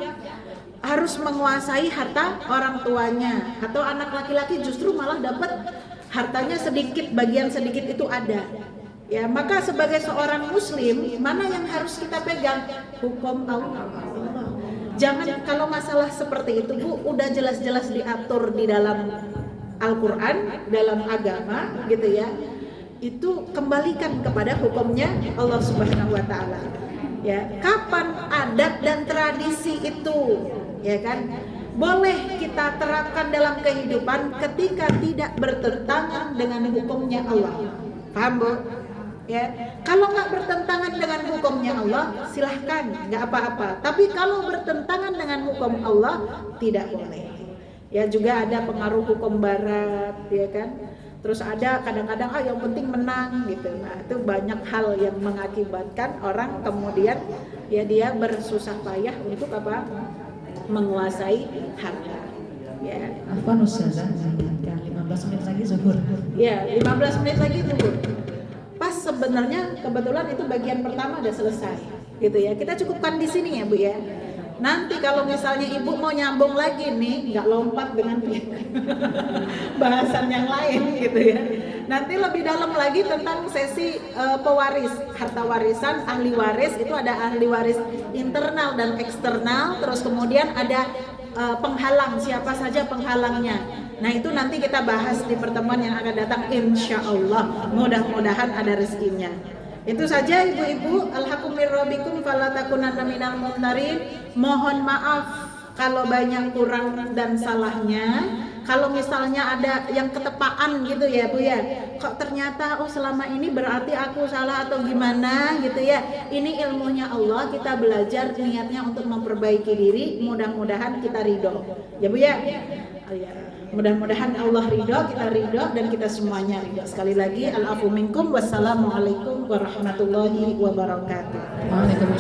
harus menguasai harta orang tuanya, atau anak laki-laki justru malah dapat hartanya sedikit, bagian sedikit itu ada. Ya, maka sebagai seorang muslim, mana yang harus kita pegang? Hukum Allah. Jangan, kalau masalah seperti itu Bu, udah jelas-jelas diatur di dalam Al-Quran, dalam agama gitu ya, itu kembalikan kepada hukumnya Allah Subhanahu wa Ta'ala. Ya, kapan adat dan tradisi itu, ya kan, boleh kita terapkan dalam kehidupan ketika tidak bertentangan dengan hukumnya Allah. Paham Bu? Ya, kalau nggak bertentangan dengan hukumnya Allah, silahkan, nggak apa-apa. Tapi kalau bertentangan dengan hukum Allah, tidak boleh. Ya, juga ada pengaruh hukum Barat, ya kan. Terus ada kadang-kadang yang penting menang gitu. Nah, itu banyak hal yang mengakibatkan orang kemudian ya dia bersusah payah untuk apa? Menguasai harta. Ya. Afwan Ustazah, 15 menit lagi zuhur. Ya, 15 menit lagi zuhur. Pas sebenarnya kebetulan itu bagian pertama udah selesai gitu ya. Kita cukupkan di sini ya Bu ya. Nanti kalau misalnya Ibu mau nyambung lagi nih, nggak lompat dengan bahasan yang lain gitu ya. Nanti lebih dalam lagi tentang sesi pewaris, harta warisan, ahli waris. Itu ada ahli waris internal dan eksternal. Terus kemudian ada penghalang, siapa saja penghalangnya. Nah itu nanti kita bahas di pertemuan yang akan datang, insya Allah. Mudah-mudahan ada rezekinya. Itu saja ibu-ibu. Alhaqqu mir rabbikum fala takunanna minal mumtarin. Mohon maaf kalau banyak kurang dan salahnya. Kalau misalnya ada yang ketepaan gitu ya Bu ya, kok ternyata selama ini berarti aku salah atau gimana gitu ya. Ini ilmunya Allah, kita belajar niatnya untuk memperbaiki diri. Mudah-mudahan kita ridho ya Bu ya. Mudah-mudahan Allah ridho, kita ridho, dan kita semuanya ridho. Sekali lagi, al-afu minkum, wassalamualaikum warahmatullahi wabarakatuh. Waalaikumsalam.